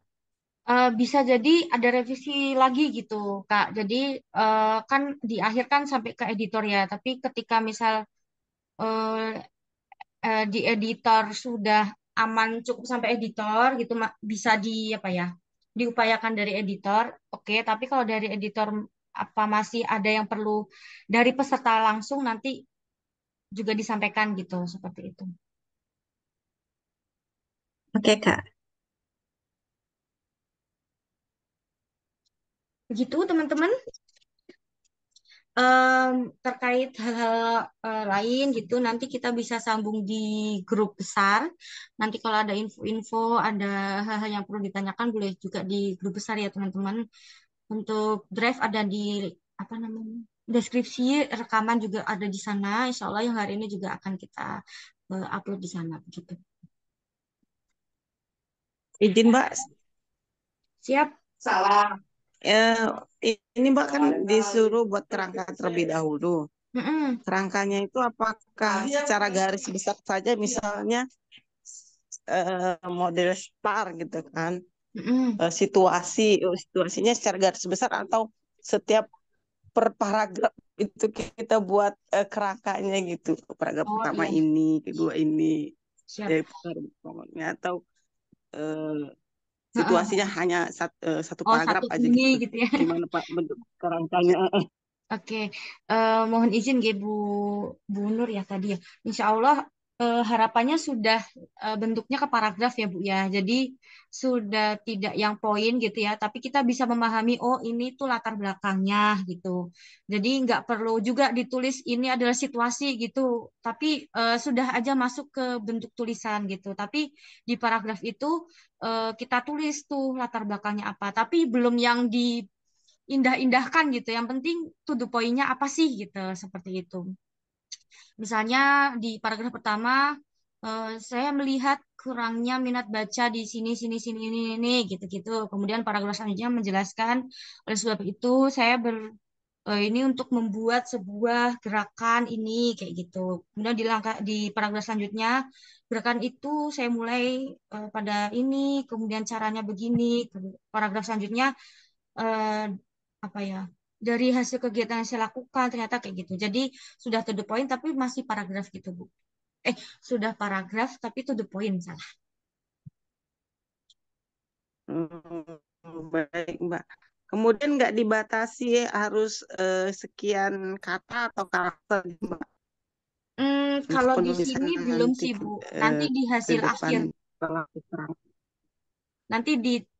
Bisa jadi ada revisi lagi gitu, Kak. Jadi kan di akhir kan sampai ke editor ya. Tapi ketika misal eh, di editor sudah aman cukup sampai editor gitu, bisa di apa ya? Diupayakan dari editor. Oke, tapi kalau dari editor apa masih ada yang perlu dari peserta langsung nanti juga disampaikan gitu, seperti itu. Oke, Kak. Begitu teman-teman. Terkait hal-hal lain gitu nanti kita bisa sambung di grup besar. Nanti kalau ada info-info, ada hal-hal yang perlu ditanyakan boleh juga di grup besar ya teman-teman. Untuk drive ada di apa namanya? Deskripsi rekaman juga ada di sana. Insya Allah yang hari ini juga akan kita upload di sana begitu. Izin Mbak, Siap? ini Mbak kan disuruh buat kerangka terlebih dahulu. Mm-mm. Kerangkanya itu apakah secara garis besar saja, misalnya model star gitu kan? Mm-mm. Situasinya secara garis besar, atau setiap per paragraf itu kita buat kerangkanya gitu. Paragraf Oh pertama iya, ini, kedua ini, siap. paragraf pokoknya, atau eh, situasinya Heeh. hanya satu Oh, paragraf satu aja ini gitu. gitu ya. Gimana Pak bentuk kerangkanya? Oke, mohon izin ya Bu Nur ya tadi ya. Insya Allah harapannya sudah bentuknya ke paragraf ya Bu ya. Jadi sudah tidak yang poin gitu ya, tapi kita bisa memahami oh ini tuh latar belakangnya gitu. Jadi nggak perlu juga ditulis ini adalah situasi gitu, tapi sudah aja masuk ke bentuk tulisan gitu. Tapi di paragraf itu kita tulis tuh latar belakangnya apa, tapi belum yang di indah-indahkan gitu. Yang penting to the point-nya apa sih gitu, seperti itu. Misalnya di paragraf pertama saya melihat kurangnya minat baca di sini sini sini ini gitu-gitu. Kemudian paragraf selanjutnya menjelaskan oleh sebab itu saya ini untuk membuat sebuah gerakan ini kayak gitu. Kemudian di paragraf selanjutnya gerakan itu saya mulai pada ini, kemudian caranya begini. Paragraf selanjutnya eh, apa ya dari hasil kegiatan yang saya lakukan ternyata kayak gitu. Jadi sudah to the point tapi masih paragraf gitu Bu. Sudah paragraf tapi to the point salah. Baik Mbak. Kemudian nggak dibatasi harus sekian kata atau karakter Mbak, untuk Kalau di penulisan sini belum nanti sih Bu. eh, Nanti di ke hasil depan akhir. pelaku perang. Nanti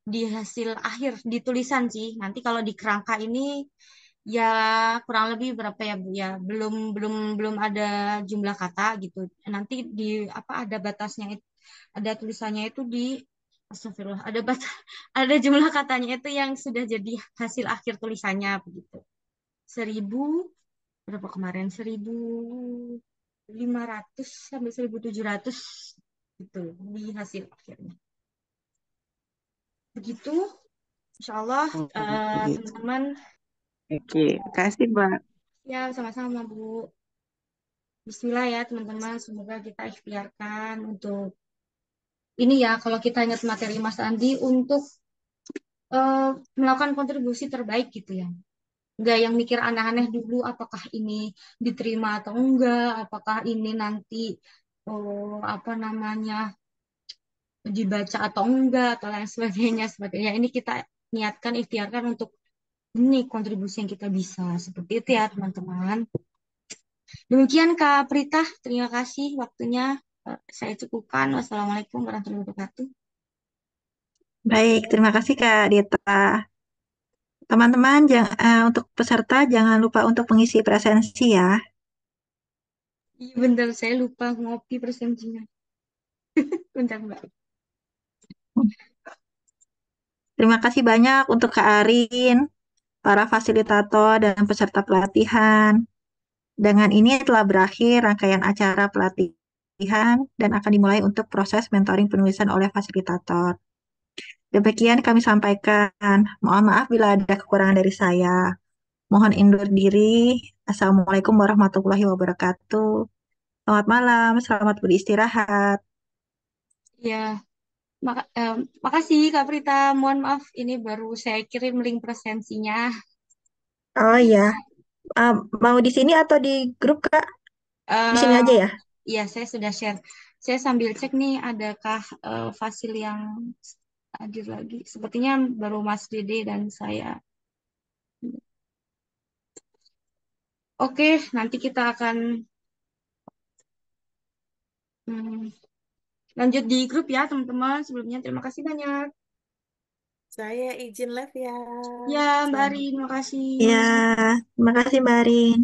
di hasil akhir di tulisan sih. Nanti kalau di kerangka ini ya kurang lebih berapa ya Bu ya. Belum belum belum ada jumlah kata gitu. Nanti di apa ada batasnya ada tulisannya itu di Astagfirullah, ada jumlah katanya itu yang sudah jadi hasil akhir tulisannya begitu. 1000 berapa kemarin? 1500 sampai 1700 gitu di hasil akhirnya. Begitu, insya Allah Gitu. teman-teman Oke, kasih Mbak. ya sama-sama Bu. Bismillah ya teman-teman, semoga kita ikhtiarkan untuk ini ya kalau kita ingat materi Mas Andi untuk melakukan kontribusi terbaik gitu ya. Nggak yang mikir aneh-aneh dulu, apakah ini diterima atau enggak, apakah ini nanti apa namanya dibaca atau enggak, atau lain sebagainya. Sebagainya. Ini kita niatkan, ikhtiarkan untuk ini kontribusi yang kita bisa. Seperti itu ya teman-teman. Demikian Kak Prita, terima kasih waktunya. Saya cukupkan. Wassalamualaikum warahmatullahi wabarakatuh. Baik, terima kasih Kak Dita. Teman-teman, untuk peserta jangan lupa untuk mengisi presensi ya. Iya bener, saya lupa ngopi presensinya. Bentar Mbak. Terima kasih banyak untuk Kak Arin, para fasilitator dan peserta pelatihan. Dengan ini telah berakhir rangkaian acara pelatihan dan akan dimulai untuk proses mentoring penulisan oleh fasilitator. Demikian kami sampaikan. Mohon maaf bila ada kekurangan dari saya. Mohon undur diri. Assalamualaikum warahmatullahi wabarakatuh. Selamat malam, selamat beristirahat. Ya, makasih Kak Prita. Mohon maaf, ini baru saya kirim link presensinya. Oh iya, mau di sini atau di grup Kak? Di sini Eh, aja ya? Iya, saya sudah share. Saya sambil cek nih, adakah fasil yang hadir lagi. Sepertinya baru Mas Dede dan saya. Oke, nanti kita akan hmm, lanjut di grup ya, teman-teman. Sebelumnya terima kasih banyak. Saya izin live ya. Ya, Mbak Ari, Selamat. terima kasih. Ya, terima kasih Mbak Arin.